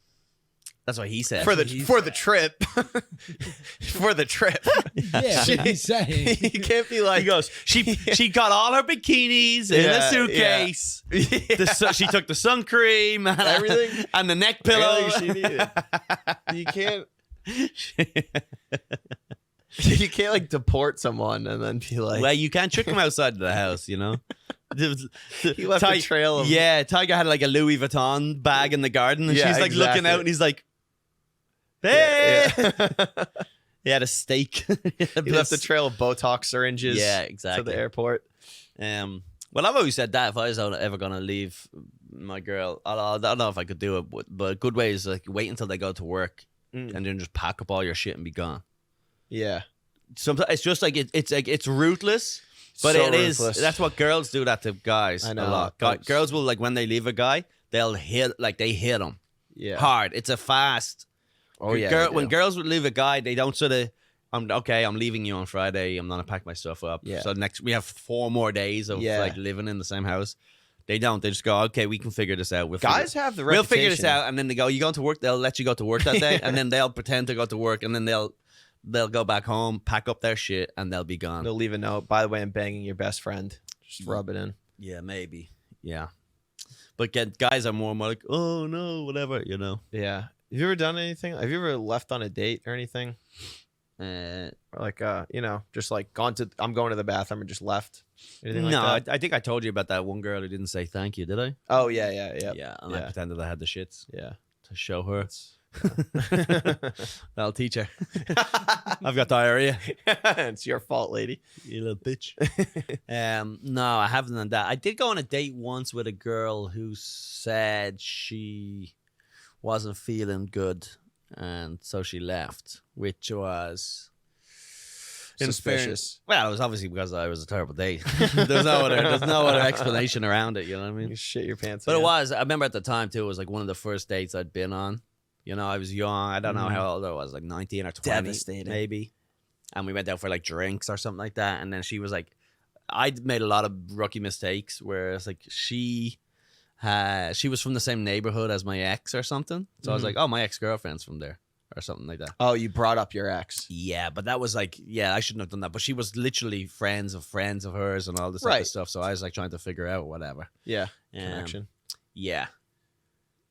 [SPEAKER 1] That's what he said.
[SPEAKER 2] For the trip. For the trip.
[SPEAKER 3] Yeah, he's saying.
[SPEAKER 2] You can't be like,
[SPEAKER 1] he goes, she got all her bikinis in a suitcase. Yeah. She took the sun cream and
[SPEAKER 2] everything
[SPEAKER 1] and the neck pillow.
[SPEAKER 2] Everything she needed. You can't you can't like deport someone and then be like,
[SPEAKER 1] well, you can't trick them outside the house, you know.
[SPEAKER 2] He left a trail of
[SPEAKER 1] Tiger had like a Louis Vuitton bag in the garden, and she's like looking out, and he's like, hey. Yeah. He had a steak.
[SPEAKER 2] He left a trail of Botox syringes.
[SPEAKER 1] Yeah, exactly.
[SPEAKER 2] To the airport.
[SPEAKER 1] Well, I've always said that if I was ever gonna leave my girl, I don't know if I could do it, but a good way is like wait until they go to work and then just pack up all your shit and be gone.
[SPEAKER 2] Yeah.
[SPEAKER 1] Sometimes it's just like it's ruthless, but so it ruthless. Is. That's what girls do that to guys.
[SPEAKER 2] I know.
[SPEAKER 1] A lot. Girls will, like, when they leave a guy, they'll hit him.
[SPEAKER 2] Yeah.
[SPEAKER 1] Hard. It's a fast.
[SPEAKER 2] Oh yeah.
[SPEAKER 1] When girls would leave a guy, they don't sort of, I'm leaving you on Friday. I'm gonna pack my stuff up.
[SPEAKER 2] Yeah.
[SPEAKER 1] So we have 4 more days of like living in the same house. They don't. They just go, okay, we can figure this out.
[SPEAKER 2] Guys have the reputation.
[SPEAKER 1] We'll figure this out, and then they go, you going to work? They'll let you go to work that day, and then they'll pretend to go to work, and then they'll go back home, pack up their shit, and they'll be gone.
[SPEAKER 2] They'll leave a note. By the way, I'm banging your best friend. Just rub it in.
[SPEAKER 1] Yeah, maybe. Yeah. But guys are more like, oh, no, whatever, you know.
[SPEAKER 2] Yeah. Have you ever done anything? Have you ever left on a date or anything? Or like, just like I'm going to the bathroom and just left? Anything like that?
[SPEAKER 1] I think I told you about that one girl who didn't say thank you, did I?
[SPEAKER 2] Oh, yeah.
[SPEAKER 1] Yeah, and I pretended I had the shits.
[SPEAKER 2] Yeah.
[SPEAKER 1] To show her. That'll teach her. I've got diarrhea.
[SPEAKER 2] It's your fault, lady.
[SPEAKER 1] You little bitch. No, I haven't done that. I did go on a date once with a girl who said she wasn't feeling good, and so she left, which was
[SPEAKER 2] suspicious.
[SPEAKER 1] Well, it was obviously because I was a terrible date. There's no other explanation around it. You know what I mean?
[SPEAKER 2] You shit your pants.
[SPEAKER 1] But again. It was. I remember at the time too. It was like one of the first dates I'd been on. You know, I was young. I don't know how old I was, like 19 or 20,
[SPEAKER 2] devastating,
[SPEAKER 1] maybe. And we went out for like drinks or something like that. And then she was like, I'd made a lot of rookie mistakes where it's like she was from the same neighborhood as my ex or something. So I was like, oh, my ex-girlfriend's from there. or something like that.
[SPEAKER 2] Oh, you brought up your ex.
[SPEAKER 1] Yeah, but that was like, I shouldn't have done that. But she was literally friends of hers and all this other stuff. So I was like trying to figure out whatever.
[SPEAKER 2] Yeah, connection.
[SPEAKER 1] Yeah.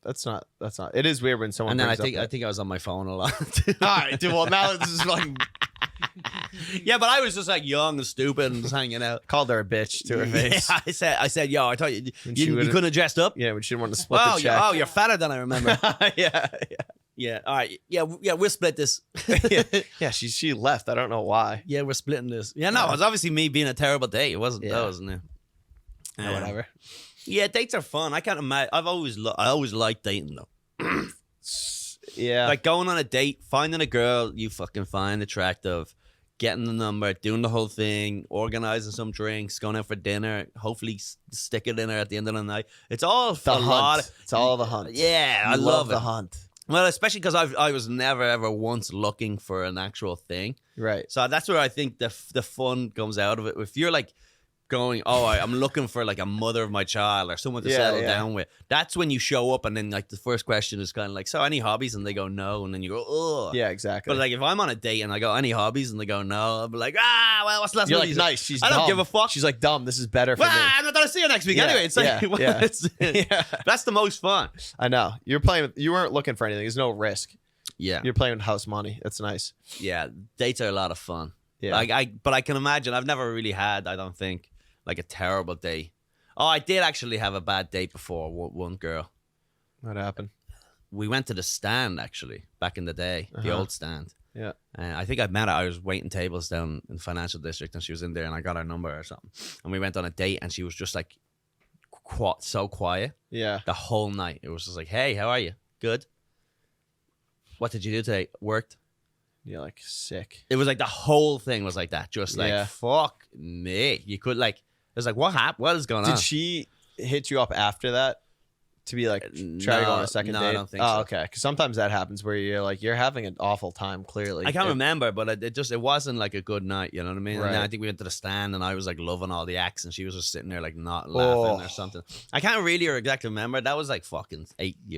[SPEAKER 2] That's not. It is weird when someone.
[SPEAKER 1] And then
[SPEAKER 2] I
[SPEAKER 1] think I was on my phone a lot.
[SPEAKER 2] All right, dude. Well, now this is like.
[SPEAKER 1] Yeah, but I was just like young and stupid and just hanging out.
[SPEAKER 2] Called her a bitch to her face.
[SPEAKER 1] I said, yo, I thought you couldn't have dressed up.
[SPEAKER 2] Yeah, when she didn't want to split the check.
[SPEAKER 1] You're fatter than I remember.
[SPEAKER 2] Yeah.
[SPEAKER 1] All right. Yeah, we'll split this.
[SPEAKER 2] Yeah, she left. I don't know why.
[SPEAKER 1] Yeah, we're splitting this. Yeah, no, it was obviously me being a terrible date. It wasn't.
[SPEAKER 2] Yeah.
[SPEAKER 1] That wasn't it.
[SPEAKER 2] Whatever.
[SPEAKER 1] Yeah, dates are fun. I can't imagine. I always liked dating though.
[SPEAKER 2] Yeah.
[SPEAKER 1] Like going on a date, finding a girl you fucking find attractive, getting the number, doing the whole thing, organizing some drinks, going out for dinner, hopefully stick a dinner at the end of the night. It's all
[SPEAKER 2] the hunt. It's all the hunt.
[SPEAKER 1] Yeah, I love
[SPEAKER 2] the hunt.
[SPEAKER 1] Well, especially because I was never ever once looking for an actual thing.
[SPEAKER 2] Right.
[SPEAKER 1] So that's where I think the fun comes out of it. If you're like going, I'm looking for like a mother of my child or someone to settle down with. That's when you show up and then like the first question is kind of like, so any hobbies? And they go, no. And then you go, oh.
[SPEAKER 2] Yeah, exactly.
[SPEAKER 1] But like if I'm on a date and I go, any hobbies? And they go, no. I'll be like, well, what's the last
[SPEAKER 2] You're
[SPEAKER 1] one?
[SPEAKER 2] like, nice. She's
[SPEAKER 1] I
[SPEAKER 2] dumb.
[SPEAKER 1] don't give a fuck.
[SPEAKER 2] She's like, dumb. This is better for me.
[SPEAKER 1] I'm not going to see you next week anyway. It's like, that's the most fun.
[SPEAKER 2] I know. You weren't looking for anything. There's no risk.
[SPEAKER 1] Yeah.
[SPEAKER 2] You're playing with house money. That's nice.
[SPEAKER 1] Yeah. Dates are a lot of fun.
[SPEAKER 2] Yeah.
[SPEAKER 1] But I can imagine, I've never really had, I don't think, like a terrible day. Oh, I did actually have a bad date before. One girl.
[SPEAKER 2] What happened?
[SPEAKER 1] We went to the stand actually back in the day, the old stand.
[SPEAKER 2] Yeah.
[SPEAKER 1] And I think I met her. I was waiting tables down in the financial district, and she was in there, and I got her number or something. And we went on a date, and she was just like so quiet.
[SPEAKER 2] Yeah.
[SPEAKER 1] The whole night, it was just like, "Hey, how are you? Good. What did you do today? Worked."
[SPEAKER 2] You're like sick.
[SPEAKER 1] It was like the whole thing was like that. Just like fuck me. You could like. It was like, what happened? What is going on?
[SPEAKER 2] Did she hit you up after that to be like, try to go on a second date?
[SPEAKER 1] No, I don't think so.
[SPEAKER 2] Oh, okay. Because sometimes that happens where you're like, you're having an awful time, clearly.
[SPEAKER 1] I can't remember, but it wasn't like a good night, you know what I mean?
[SPEAKER 2] Right.
[SPEAKER 1] And then I think we went to the stand and I was like loving all the acts and she was just sitting there like not laughing or something. I can't really or exactly remember. That was like fucking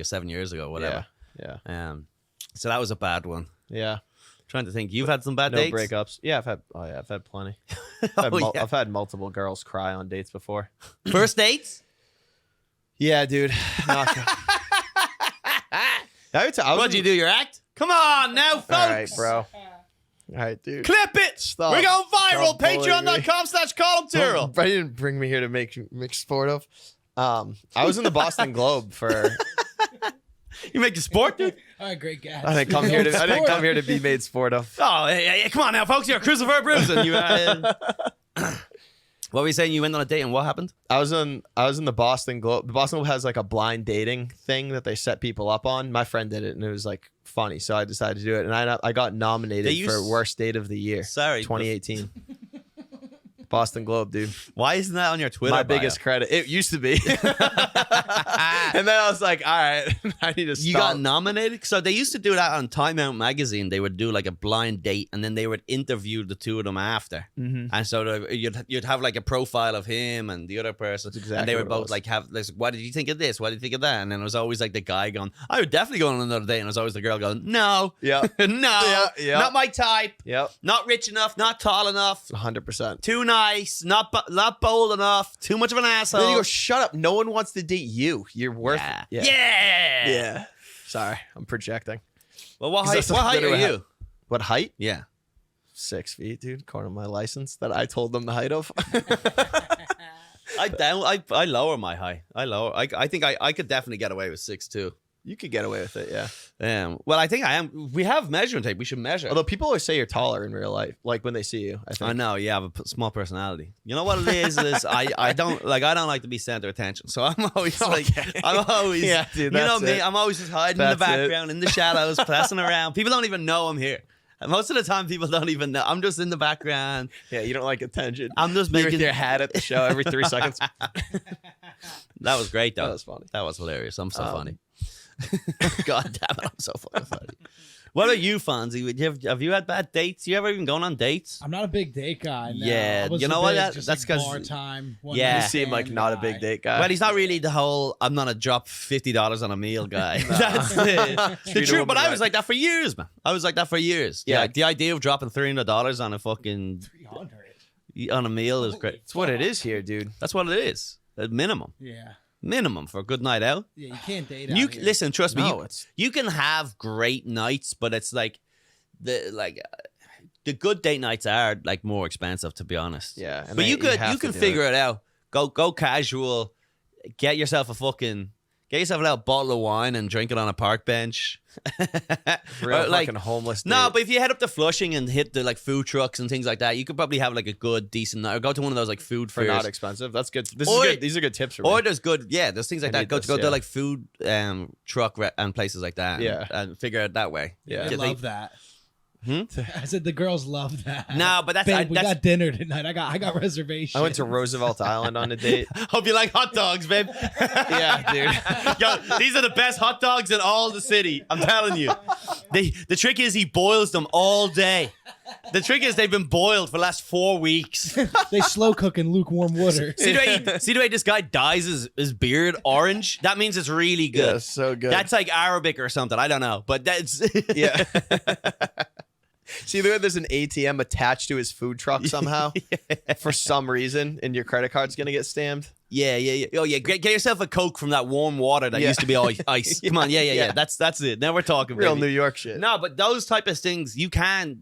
[SPEAKER 1] 7 years ago, whatever.
[SPEAKER 2] Yeah.
[SPEAKER 1] So that was a bad one.
[SPEAKER 2] Yeah.
[SPEAKER 1] Trying to think. You've had some bad dates?
[SPEAKER 2] No breakups. Yeah, I've had plenty. I've had multiple girls cry on dates before.
[SPEAKER 1] First dates?
[SPEAKER 2] Yeah, dude.
[SPEAKER 1] What'd you do? Your act? Come on now, folks.
[SPEAKER 2] All right, bro. All right, dude.
[SPEAKER 1] Clip it.
[SPEAKER 2] Stop.
[SPEAKER 1] We're going viral.
[SPEAKER 2] Stop bullying me.
[SPEAKER 1] Patreon.com/Colum Tyrrell.
[SPEAKER 2] I didn't bring me here to make sport of. I was in the Boston Globe for.
[SPEAKER 1] You make a sport, dude?
[SPEAKER 3] All right, great guys.
[SPEAKER 2] I didn't come here to be made sport of.
[SPEAKER 1] Oh, hey, come on now, folks. You're Christopher Bruce. And you, what were you saying? You went on a date and what happened?
[SPEAKER 2] I was in the Boston Globe. The Boston Globe has like a blind dating thing that they set people up on. My friend did it and it was like funny, so I decided to do it. And I got nominated for worst date of the year.
[SPEAKER 1] Sorry,
[SPEAKER 2] 2018. Boston Globe, dude.
[SPEAKER 1] Why isn't that on your Twitter?
[SPEAKER 2] My biggest credit. It used to be. And then I was like, all right, I need to stop.
[SPEAKER 1] You got nominated? So they used to do that on Time Out magazine. They would do like a blind date and then they would interview the two of them after.
[SPEAKER 2] Mm-hmm.
[SPEAKER 1] And so you'd have like a profile of him and the other person.
[SPEAKER 2] Exactly,
[SPEAKER 1] and they would both like have like, what did you think of this? What did you think of that? And then it was always like the guy going, I would definitely go on another date. And it was always the girl going, no.
[SPEAKER 2] Yeah.
[SPEAKER 1] No.
[SPEAKER 2] Yeah.
[SPEAKER 1] Not my type.
[SPEAKER 2] Yep.
[SPEAKER 1] Not rich enough. Not tall enough.
[SPEAKER 2] 100%.
[SPEAKER 1] Too nice. Not bold enough. Too much of an asshole.
[SPEAKER 2] Then you go, shut up. No one wants to date you. You're worth it. Yeah. Sorry, I'm projecting.
[SPEAKER 1] Well, what height are you?
[SPEAKER 2] What height?
[SPEAKER 1] Yeah.
[SPEAKER 2] 6 feet, dude. According to my license that I told them the height of.
[SPEAKER 1] I lower my height. I think I could definitely get away with 6'2".
[SPEAKER 2] You could get away with it, yeah.
[SPEAKER 1] Well, I think I am. We have measuring tape. We should measure.
[SPEAKER 2] Although people always say you're taller in real life, like when they see you. I think.
[SPEAKER 1] I know. Yeah, I have a small personality. You know what it is? I don't like to be center of attention. So I'm always
[SPEAKER 2] yeah, dude.
[SPEAKER 1] You know me. I'm always just hiding in the background, in the shadows, passing around. People don't even know I'm here. And most of the time, people don't even know. I'm just in the background.
[SPEAKER 2] Yeah, you don't like attention.
[SPEAKER 1] I'm just
[SPEAKER 2] You're
[SPEAKER 1] making
[SPEAKER 2] with your hat at the show every 3 seconds.
[SPEAKER 1] That was great, though.
[SPEAKER 2] That was funny.
[SPEAKER 1] That was hilarious. I'm so funny. God damn it, I'm so fucking funny. What about you, Fonzie? Have you had bad dates? You ever even gone on dates?
[SPEAKER 3] I'm not a big date guy. No.
[SPEAKER 1] Yeah, you know what? That's because
[SPEAKER 3] bar time.
[SPEAKER 2] You seem like not a big date guy.
[SPEAKER 1] Well, he's not really the whole "I'm gonna drop $50 on a meal" guy. That's the truth. But I was like that for years, man. I was like that for years. Yeah, the idea of dropping $300 on a fucking
[SPEAKER 3] 300
[SPEAKER 1] on a meal is great.
[SPEAKER 2] It's what it is here, dude.
[SPEAKER 1] That's what it is. At minimum.
[SPEAKER 3] Yeah.
[SPEAKER 1] Minimum for a good night out.
[SPEAKER 3] Yeah, you can't date
[SPEAKER 1] out here. Listen, trust me.
[SPEAKER 2] No,
[SPEAKER 1] you can have great nights, but it's like the good date nights are like more expensive, to be honest.
[SPEAKER 2] Yeah,
[SPEAKER 1] but you can figure it out. Go casual. Get yourself a little bottle of wine and drink it on a park bench.
[SPEAKER 2] Real fucking homeless date.
[SPEAKER 1] No, but if you head up to Flushing and hit the like food trucks and things like that, you could probably have like a good, decent night. Or go to one of those like food fairs.
[SPEAKER 2] For not expensive. That's good. This is good. These are good tips for me.
[SPEAKER 1] Or there's there's things like that. Go to like food truck and places like that.
[SPEAKER 2] Yeah.
[SPEAKER 1] And figure it that way.
[SPEAKER 3] Yeah. I love that. I said the girls love that.
[SPEAKER 1] No, but
[SPEAKER 3] we got dinner tonight. I got reservations.
[SPEAKER 2] I went to Roosevelt Island on a date.
[SPEAKER 1] Hope you like hot dogs, babe.
[SPEAKER 2] Yeah, dude.
[SPEAKER 1] Yo, these are the best hot dogs in all the city. I'm telling you. The trick is he boils them all day. The trick is they've been boiled for the last 4 weeks.
[SPEAKER 3] They slow cook in lukewarm water.
[SPEAKER 1] See the way this guy dyes his beard orange? That means it's really good.
[SPEAKER 2] Yeah, so good.
[SPEAKER 1] That's like Arabic or something. I don't know. But that's...
[SPEAKER 2] Yeah. See, there's an ATM attached to his food truck somehow for some reason, and your credit card's going to get stamped.
[SPEAKER 1] Yeah. Oh, yeah. Get yourself a Coke from that warm water that used to be all ice. Come on. Yeah. That's it. Now we're talking.
[SPEAKER 2] Real
[SPEAKER 1] baby.
[SPEAKER 2] New York shit.
[SPEAKER 1] No, but those type of things, you can...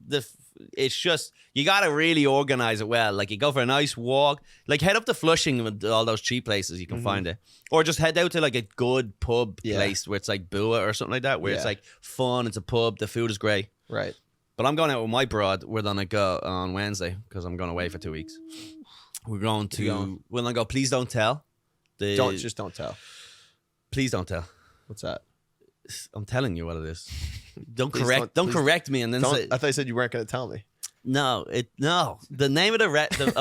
[SPEAKER 1] It's just, you got to really organize it well. Like, you go for a nice walk. Like, head up to Flushing with all those cheap places you can find it. Or just head out to, like, a good pub place where it's, like, Bua or something like that, where it's, like, fun. It's a pub. The food is great.
[SPEAKER 2] Right.
[SPEAKER 1] But I'm going out with my broad. We're going to go on Wednesday because I'm going away for 2 weeks. We're going to... We're going to go Please Don't Tell.
[SPEAKER 2] Just don't tell.
[SPEAKER 1] Please don't tell.
[SPEAKER 2] What's that?
[SPEAKER 1] I'm telling you what it is. Don't correct me and then say...
[SPEAKER 2] I thought you said you weren't going to tell me.
[SPEAKER 1] No. The name of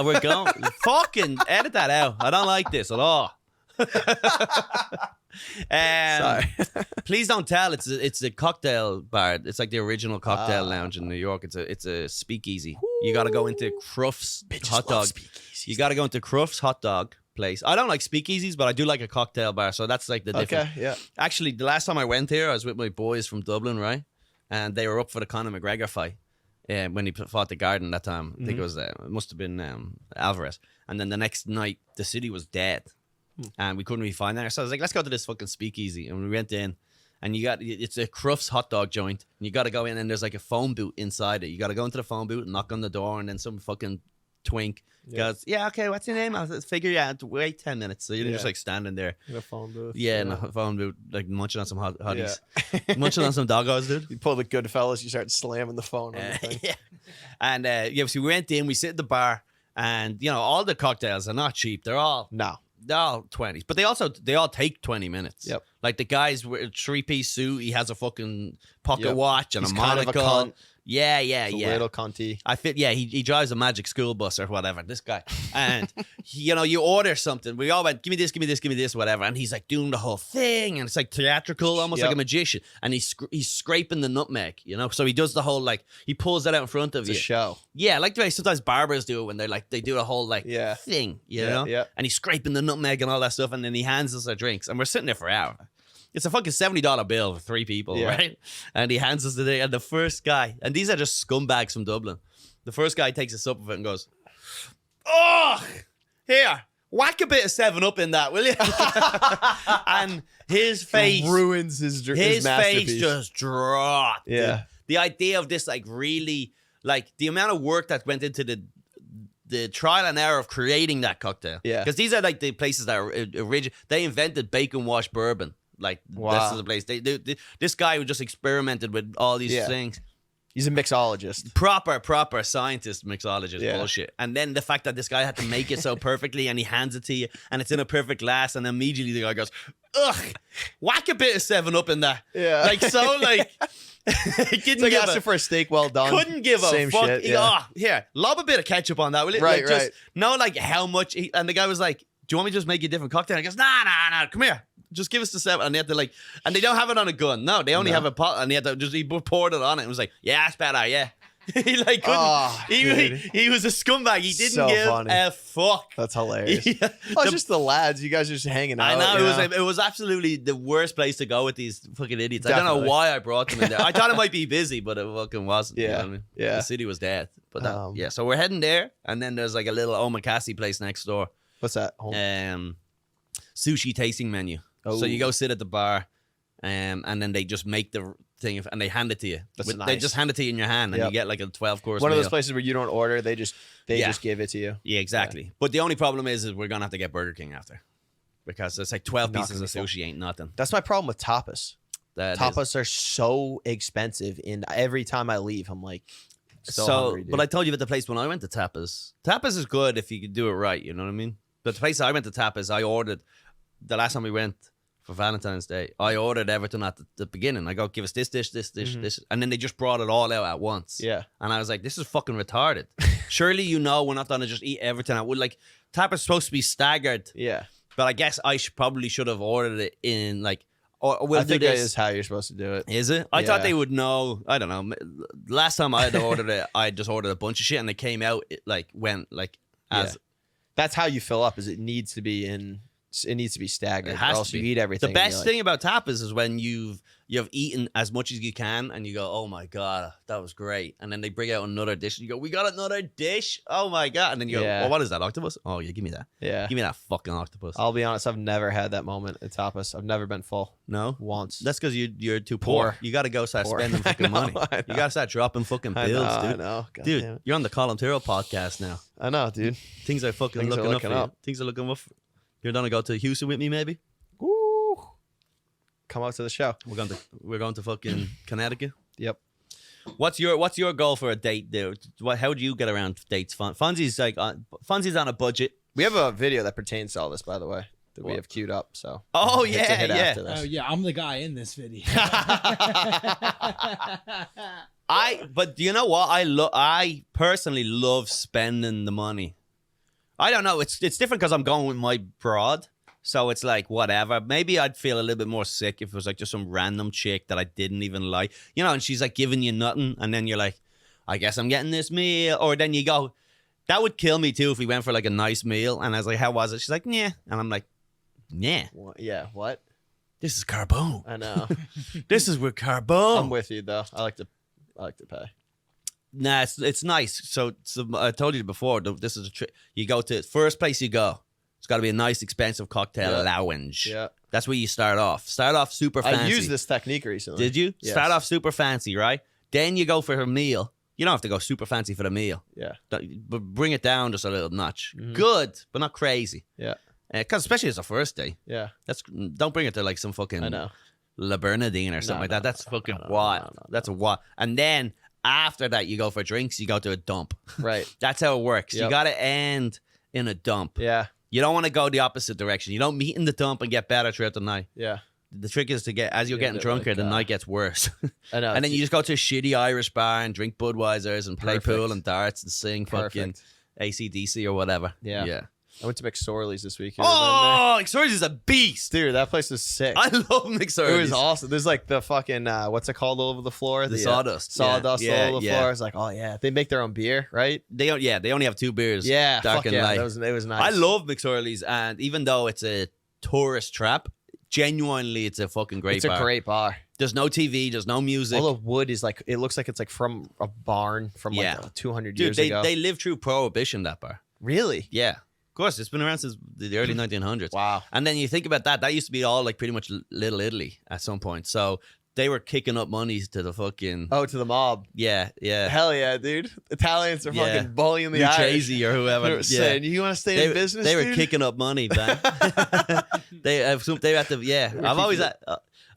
[SPEAKER 1] we're going... Fucking edit that out. I don't like this at all.
[SPEAKER 2] Sorry.
[SPEAKER 1] Please Don't Tell. It's a cocktail bar. It's like the original cocktail lounge in New York. It's a speakeasy. You got to go into Cruft's hot dog. You got to go into Cruft's hot dog place. I don't like speakeasies, but I do like a cocktail bar. So that's like the difference.
[SPEAKER 2] Okay, yeah.
[SPEAKER 1] Actually, the last time I went here, I was with my boys from Dublin, right? And they were up for the Conor McGregor fight. When he fought the Garden that time. I think it was it must have been Alvarez. And then the next night, the city was dead. And we couldn't really find there. So I was like, let's go to this fucking speakeasy. And we went in. And it's a Cruft's hot dog joint. And you got to go in and there's like a phone booth inside it. You got to go into the phone booth and knock on the door. And then some fucking twink goes, okay, what's your name? I figure you had to wait 10 minutes. So you're just like standing there.
[SPEAKER 2] In a phone booth.
[SPEAKER 1] Yeah, in a phone booth, like munching on some hotties. Yeah. Munching on some doggos, dude.
[SPEAKER 2] You pull the Goodfellas, you start slamming the phone on the thing.
[SPEAKER 1] Yeah. And so we went in, we sit at the bar. And, all the cocktails are not cheap. They're all...
[SPEAKER 2] No.
[SPEAKER 1] They're all 20s, but they all take 20 minutes.
[SPEAKER 2] Yep.
[SPEAKER 1] Like the guy's with a 3-piece suit, he has a fucking pocket watch and
[SPEAKER 2] He's
[SPEAKER 1] a monocle.
[SPEAKER 2] Kind of a cunt.
[SPEAKER 1] Yeah.
[SPEAKER 2] A little cunty.
[SPEAKER 1] He drives a magic school bus or whatever, this guy. And, you order something. We all went, give me this, whatever. And he's like doing the whole thing. And it's like theatrical, almost like a magician. And he's scraping the nutmeg, So he does the whole, like, he pulls that out in front of you.
[SPEAKER 2] It's a show.
[SPEAKER 1] Yeah, like the way sometimes barbers do it when they do a whole, thing, know?
[SPEAKER 2] Yeah.
[SPEAKER 1] And he's scraping the nutmeg and all that stuff. And then he hands us our drinks. And we're sitting there for an hour. It's a fucking $70 bill for 3 people, right? And he hands us the day. And the first guy, and these are just scumbags from Dublin. The first guy takes a sip of it and goes, "Oh, here, whack a bit of 7-Up in that, will you?" And his face
[SPEAKER 2] ruins his masterpiece.
[SPEAKER 1] Face just dropped.
[SPEAKER 2] Yeah.
[SPEAKER 1] Dude. The idea of this, like, really, like, the amount of work that went into the trial and error of creating that cocktail.
[SPEAKER 2] Yeah.
[SPEAKER 1] Because these are, like, the places that are they invented bacon wash bourbon. Like, this is the place. This guy who just experimented with all these things.
[SPEAKER 2] He's a mixologist.
[SPEAKER 1] Proper scientist mixologist bullshit. And then the fact that this guy had to make it so perfectly and he hands it to you and it's in a perfect glass and immediately the guy goes, "Ugh, whack a bit of 7-Up in that."
[SPEAKER 2] Yeah.
[SPEAKER 1] Like, so, like...
[SPEAKER 2] It's like asking for a steak well done.
[SPEAKER 1] Couldn't give a fuck.
[SPEAKER 2] Shit, yeah.
[SPEAKER 1] Here, lob a bit of ketchup on that, will you?
[SPEAKER 2] Right,
[SPEAKER 1] like, just know, like, how much... and the guy was like, "Do you want me to just make you a different cocktail?" And he goes, nah, come here. just give us the 7. And they had to like, and they don't have it on a gun. No, they only have a pot, and he poured it on it. And was like, yeah, that's better, yeah. He like couldn't. He was a scumbag. He didn't give a fuck.
[SPEAKER 2] That's hilarious. It's just the lads. You guys are just hanging out.
[SPEAKER 1] I know it was absolutely the worst place to go with these fucking idiots. Definitely. I don't know why I brought them in there. I thought it might be busy, but it fucking wasn't.
[SPEAKER 2] Yeah,
[SPEAKER 1] you know what I mean?
[SPEAKER 2] Yeah.
[SPEAKER 1] The city was dead. But that, so we're heading there, and then there's like a little omakase place next door.
[SPEAKER 2] What's that?
[SPEAKER 1] Sushi tasting menu. So you go sit at the bar, and then they just make the thing and they hand it to you.
[SPEAKER 2] Nice.
[SPEAKER 1] They just hand it to you in your hand, and you get like a 12-course
[SPEAKER 2] One
[SPEAKER 1] meal.
[SPEAKER 2] of those places where you don't order, they just give it to you.
[SPEAKER 1] Yeah, exactly. Yeah. But the only problem is we're gonna have to get Burger King after, because it's like 12 pieces of sushi ain't nothing.
[SPEAKER 2] That's my problem with tapas. Tapas are so expensive, and every time I leave, I'm like, hungry, dude.
[SPEAKER 1] But I told you about the place when I went to Tapas. Tapas is good if you could do it right. You know what I mean? But the place I went to Tapas, I ordered the last time we went. For Valentine's Day, I ordered everything at the beginning. I go, give us this dish, this, and then they just brought it all out at once.
[SPEAKER 2] Yeah,
[SPEAKER 1] and I was like, this is fucking retarded. Surely we're not gonna just eat everything. I would like tapas supposed to be staggered.
[SPEAKER 2] Yeah,
[SPEAKER 1] but I guess I probably should have ordered it in like. Or
[SPEAKER 2] I think that is how you're supposed to do it.
[SPEAKER 1] Is it? I thought they would know. I don't know. Last time I had ordered it, I just ordered a bunch of shit, and they came out as.
[SPEAKER 2] That's how you fill up. Is it needs to be in. It needs to be staggered, or else you eat everything.
[SPEAKER 1] The best thing about tapas is when you've eaten as much as you can, and you go, "Oh my god, that was great!" And then they bring out another dish, and you go, "We got another dish! Oh my god!" And then you go, "Well, what is that, octopus? Oh yeah, give me that.
[SPEAKER 2] Yeah,
[SPEAKER 1] give me that fucking octopus."
[SPEAKER 2] I'll be honest, I've never had that moment at tapas. I've never been full.
[SPEAKER 1] No,
[SPEAKER 2] once.
[SPEAKER 1] That's because you're too poor. You got to go start spending fucking money. You got to start dropping fucking bills, dude.
[SPEAKER 2] I know.
[SPEAKER 1] Dude, you're on the Colum Tyrrell Podcast now.
[SPEAKER 2] I know, dude.
[SPEAKER 1] Things are fucking looking up for you. Things are looking up. You're gonna go to Houston with me, maybe?
[SPEAKER 2] Woo! Come out to the show.
[SPEAKER 1] We're going to fucking Connecticut.
[SPEAKER 2] Yep.
[SPEAKER 1] What's your goal for a date, dude? How do you get around dates? Fonzie's on a budget.
[SPEAKER 2] We have a video that pertains to all this, by the way, that we have queued up. So.
[SPEAKER 1] Oh yeah.
[SPEAKER 3] Oh yeah, I'm the guy in this video.
[SPEAKER 1] But you know what? I personally love spending the money. I don't know. It's different because I'm going with my broad. So it's like, whatever. Maybe I'd feel a little bit more sick if it was like just some random chick that I didn't even like. You know, and she's like giving you nothing. And then you're like, I guess I'm getting this meal. Or then you go, that would kill me too if we went for like a nice meal. And I was like, how was it? She's like, yeah. And I'm like, yeah.
[SPEAKER 2] Yeah, what?
[SPEAKER 1] This is carbone.
[SPEAKER 2] I know.
[SPEAKER 1] This is with carbone.
[SPEAKER 2] I'm with you, though. I like to pay.
[SPEAKER 1] Nah, it's nice. So I told you before, this is a trick. You go to first place you go. It's got to be a nice, expensive cocktail lounge.
[SPEAKER 2] Yeah.
[SPEAKER 1] That's where you start off. Start off super fancy.
[SPEAKER 2] I used this technique recently.
[SPEAKER 1] Did you? Yes. Start off super fancy, right? Then you go for a meal. You don't have to go super fancy for the meal.
[SPEAKER 2] Yeah.
[SPEAKER 1] But bring it down just a little notch. Mm-hmm. Good, but not crazy.
[SPEAKER 2] Yeah.
[SPEAKER 1] Because especially as a first day.
[SPEAKER 2] Yeah.
[SPEAKER 1] Don't bring it to like some fucking La Bernardine or something like that. That's fucking wild. That's a wild. And then after that, you go for drinks. You go to a dump.
[SPEAKER 2] Right.
[SPEAKER 1] That's how it works.
[SPEAKER 2] Yep.
[SPEAKER 1] You got to end in a dump.
[SPEAKER 2] Yeah.
[SPEAKER 1] You don't want to go the opposite direction. You don't meet in the dump and get better throughout the night.
[SPEAKER 2] Yeah.
[SPEAKER 1] The trick is to get, as you're getting drunker, the night gets worse.
[SPEAKER 2] I know.
[SPEAKER 1] And then you just go to a shitty Irish bar and drink Budweisers and play pool and darts and sing fucking AC/DC or whatever.
[SPEAKER 2] Yeah. Yeah. I went to McSorley's this week.
[SPEAKER 1] Oh, McSorley's is a beast.
[SPEAKER 2] Dude, that place was sick.
[SPEAKER 1] I love McSorley's.
[SPEAKER 2] It was awesome. There's like the fucking, what's it called all over the floor?
[SPEAKER 1] The sawdust.
[SPEAKER 2] Sawdust all over the floor. It's like, oh yeah. They make their own beer, right?
[SPEAKER 1] They only have 2 beers.
[SPEAKER 2] Yeah.
[SPEAKER 1] Dark and light.
[SPEAKER 2] It was nice.
[SPEAKER 1] I love McSorley's, and even though it's a tourist trap, genuinely it's a fucking great bar.
[SPEAKER 2] It's a great bar.
[SPEAKER 1] There's no TV, there's no music.
[SPEAKER 2] All the wood is like, it looks like it's like from a barn from like 200 years ago.
[SPEAKER 1] They lived through Prohibition, that bar.
[SPEAKER 2] Really?
[SPEAKER 1] Yeah. Of course, it's been around since the early 1900s.
[SPEAKER 2] Wow.
[SPEAKER 1] And then you think about that used to be all like pretty much Little Italy at some point. So they were kicking up money to the fucking...
[SPEAKER 2] Oh, to the mob.
[SPEAKER 1] Yeah, yeah.
[SPEAKER 2] Hell yeah, dude. Italians are fucking bullying the Irish.
[SPEAKER 1] or whoever.
[SPEAKER 2] They were saying, you want to stay in business,
[SPEAKER 1] They
[SPEAKER 2] dude?
[SPEAKER 1] were kicking up money, man. they had to, yeah.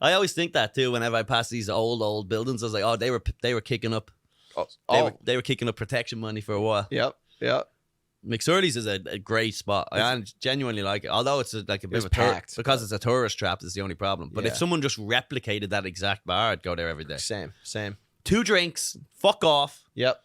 [SPEAKER 1] I always think that too whenever I pass these old buildings. I was like, oh, they were kicking up... They were kicking up protection money for a while.
[SPEAKER 2] Yep.
[SPEAKER 1] McSorley's is a great spot. I genuinely like it. Although it's like a bit of a
[SPEAKER 2] packed,
[SPEAKER 1] because it's a tourist trap. That's the only problem. But if someone just replicated that exact bar, I'd go there every day.
[SPEAKER 2] Same.
[SPEAKER 1] 2 drinks, fuck off.
[SPEAKER 2] Yep.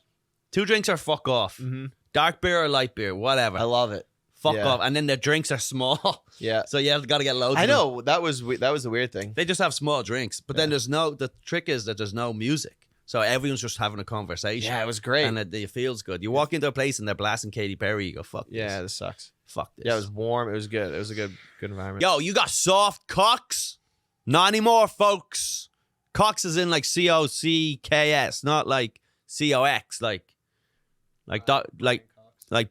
[SPEAKER 1] 2 drinks or fuck off.
[SPEAKER 2] Mm-hmm.
[SPEAKER 1] Dark beer or light beer, whatever.
[SPEAKER 2] I love it.
[SPEAKER 1] Fuck off. And then their drinks are small.
[SPEAKER 2] Yeah.
[SPEAKER 1] So you got to get loads.
[SPEAKER 2] I know that was the weird thing.
[SPEAKER 1] They just have small drinks, but then the trick is that there's no music. So everyone's just having a conversation.
[SPEAKER 2] Yeah, it was great.
[SPEAKER 1] And it feels good. You walk into a place and they're blasting Katy Perry, you go, fuck this.
[SPEAKER 2] Yeah, this sucks.
[SPEAKER 1] Fuck this.
[SPEAKER 2] Yeah, it was warm. It was good. It was a good environment.
[SPEAKER 1] Yo, you got soft cocks? Not anymore, folks. Cox is in like COCKS, not like COX, like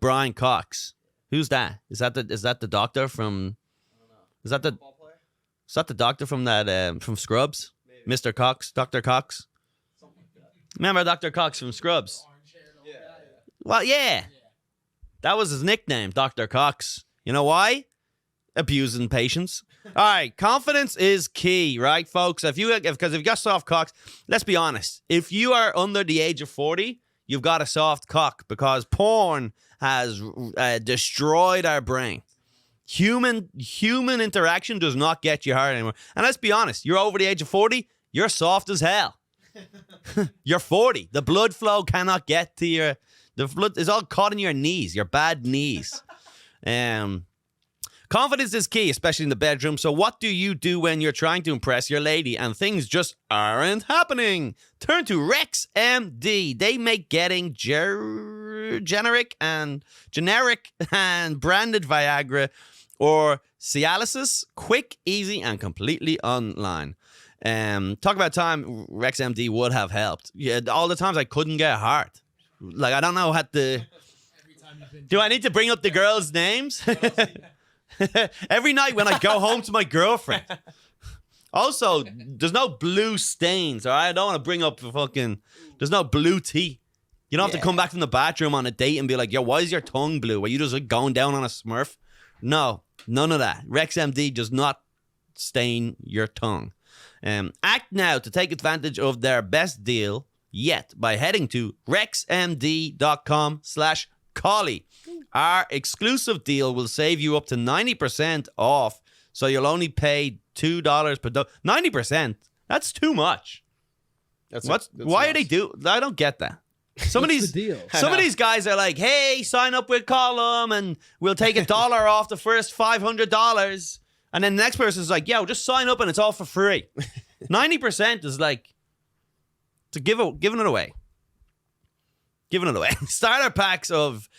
[SPEAKER 1] Brian Cox. Who's that? Is that the doctor from? Is that the doctor from that from Scrubs? Maybe. Mr. Cox, Dr. Cox. Remember Dr. Cox from Scrubs? Yeah. Well, yeah. That was his nickname, Dr. Cox. You know why? Abusing patients. All right, confidence is key, right, folks? Because if you got soft cocks, let's be honest. If you are under the age of 40, you've got a soft cock because porn has destroyed our brain. Human interaction does not get you hard anymore. And let's be honest, you're over the age of 40, you're soft as hell. You're 40. The blood flow cannot get to your... The blood is all caught in your knees, your bad knees. Confidence is key, especially in the bedroom. So what do you do when you're trying to impress your lady and things just aren't happening? Turn to Rex MD. They make getting generic and branded Viagra or Cialis quick, easy, and completely online. Talk about time Rex MD would have helped. Yeah, all the times I couldn't get hard. Like, I don't know how to... Do I need to bring up the girls' names? Every night when I go home to my girlfriend. Also, there's no blue stains, all right? I don't want to bring up there's no blue tea. You don't have to come back from the bathroom on a date and be like, yo, why is your tongue blue? Are you just like going down on a Smurf? No, none of that. Rex MD does not stain your tongue. Act now to take advantage of their best deal yet by heading to rexmd.com/Collie. Our exclusive deal will save you up to 90% off, so you'll only pay $2 per dose. 90%? That's too much. Why are they do? I don't get that. Some of these guys are like, hey, sign up with Colum and we'll take $1 off the first $500. And then the next person's like, yo, just sign up and it's all for free. 90% is like, giving it away. Giving it away. Starter packs of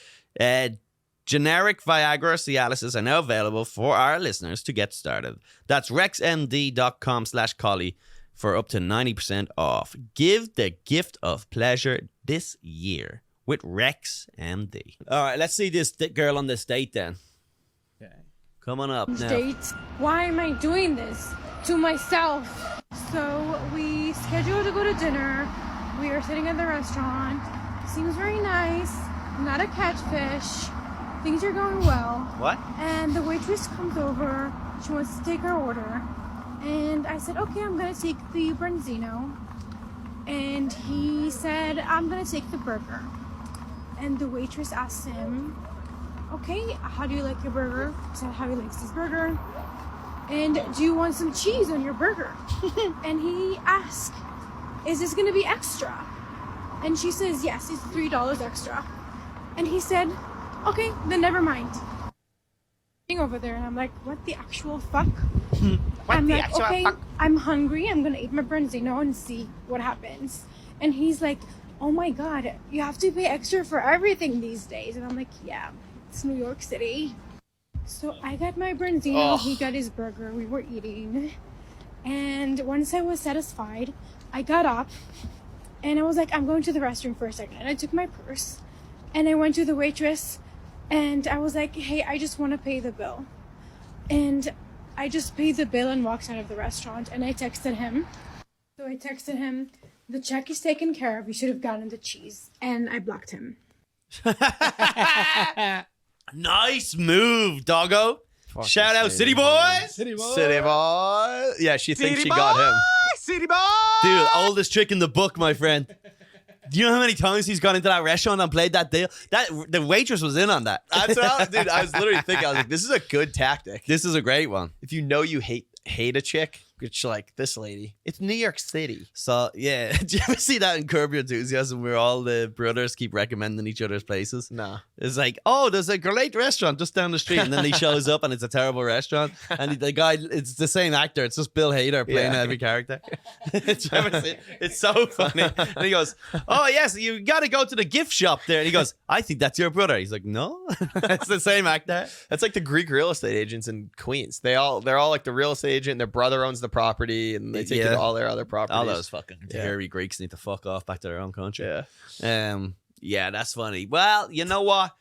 [SPEAKER 1] generic Viagra Cialis are now available for our listeners to get started. That's rexmd.com/Collie for up to 90% off. Give the gift of pleasure this year with Rex MD. All right, let's see this girl on this date then. Okay. Come on up now.
[SPEAKER 4] Date. Why am I doing this to myself? So we scheduled to go to dinner. We are sitting at the restaurant. Seems very nice. Not a catfish. Things are going well.
[SPEAKER 1] What?
[SPEAKER 4] And the waitress comes over. She wants to take her order. And I said, okay, I'm going to take the branzino. And he said, I'm going to take the burger. And the waitress asked him, okay, how do you like your burger? He said how he likes his burger. And do you want some cheese on your burger? And he asked, is this going to be extra? And she says, yes, it's $3 extra. And he said, okay, then never mind. Over there, and I'm like, what the actual fuck? I'm like, okay, I'm hungry. I'm gonna eat my branzino and see what happens. And he's like, oh my god, you have to pay extra for everything these days. And I'm like, yeah, it's New York City. So I got my branzino, he got his burger, we were eating. And once I was satisfied, I got up and I was like, I'm going to the restroom for a second. And I took my purse and I went to the waitress and I was like, hey, I just want to pay the bill. And I just paid the bill and walked out of the restaurant. And I texted him. So I texted him, the check is taken care of. You should have gotten the cheese. And I blocked him.
[SPEAKER 1] Nice move, doggo. Fucking Shout out City Boys.
[SPEAKER 2] City Boy. Yeah, she thinks she got him.
[SPEAKER 1] City Boy. Dude, oldest trick in the book, my friend. Do you know how many times he's gone into that restaurant and played that deal? The waitress was in on that.
[SPEAKER 2] That's what dude, I was literally thinking, I was like, this is a good tactic.
[SPEAKER 1] This is a great one.
[SPEAKER 2] If you know you hate a chick, Which, like, this lady, it's New York City.
[SPEAKER 1] So, yeah. Did you ever see that in Curb Your Enthusiasm where all the brothers keep recommending each other's places?
[SPEAKER 2] No.
[SPEAKER 1] It's like, oh, there's a great restaurant just down the street. And then he shows up and it's a terrible restaurant. And the guy, it's the same actor. It's just Bill Hader playing every character. It's so funny. And he goes, oh, yes, you got to go to the gift shop there. And he goes, I think that's your brother. He's like, no, it's the same actor.
[SPEAKER 2] That's like the Greek real estate agents in Queens. They're all like the real estate agent. Their brother owns the property, and they take it to all their other properties.
[SPEAKER 1] All those fucking hairy Greeks need to fuck off back to their own country. Yeah, that's funny. Well, you know what?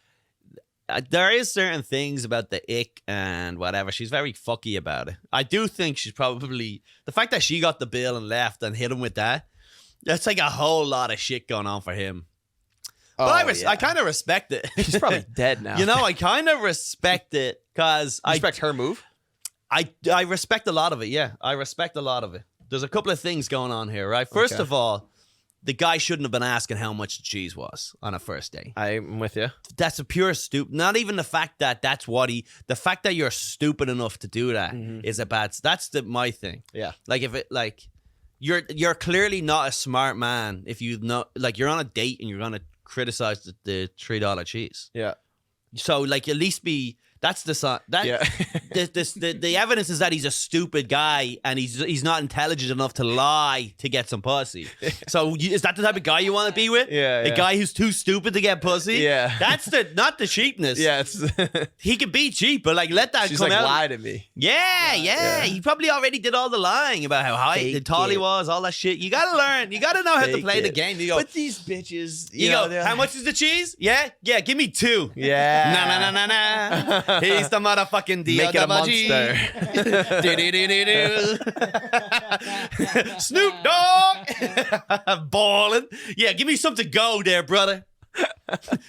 [SPEAKER 1] There is certain things about the ick and whatever. She's very fucky about it. I do think she's probably the fact that she got the bill and left and hit him with that. That's like a whole lot of shit going on for him. But I kind of respect it.
[SPEAKER 2] She's probably dead now.
[SPEAKER 1] You know, I kind of respect it because I
[SPEAKER 2] respect her move.
[SPEAKER 1] I respect a lot of it, yeah. I respect a lot of it. There's a couple of things going on here, right? First of all, the guy shouldn't have been asking how much the cheese was on a first date.
[SPEAKER 2] I'm with you.
[SPEAKER 1] That's a pure stupid. Not even the fact that the fact that you're stupid enough to do that is a bad. That's my thing.
[SPEAKER 2] Yeah.
[SPEAKER 1] Like if it like you're clearly not a smart man if you know like you're on a date and you're gonna criticize the $3 cheese.
[SPEAKER 2] Yeah.
[SPEAKER 1] So like at least be. That's the sign. The evidence is that he's a stupid guy and he's not intelligent enough to lie to get some pussy. So is that the type of guy you want to be with?
[SPEAKER 2] Yeah.
[SPEAKER 1] A guy who's too stupid to get pussy?
[SPEAKER 2] Yeah.
[SPEAKER 1] That's not the cheapness.
[SPEAKER 2] Yeah.
[SPEAKER 1] He could be cheap, but like let that
[SPEAKER 2] She's
[SPEAKER 1] come
[SPEAKER 2] like,
[SPEAKER 1] out.
[SPEAKER 2] lie to me.
[SPEAKER 1] Yeah. He probably already did all the lying about how high tall he was, all that shit. You gotta learn. You gotta know how to play the game. You go,
[SPEAKER 2] but these bitches,
[SPEAKER 1] you go, how much is the cheese? Yeah, give me 2.
[SPEAKER 2] Yeah.
[SPEAKER 1] Nah. He's the motherfucking deal.
[SPEAKER 2] Make it a monster.
[SPEAKER 1] Snoop Dogg. Balling. Yeah, give me something to go there, brother.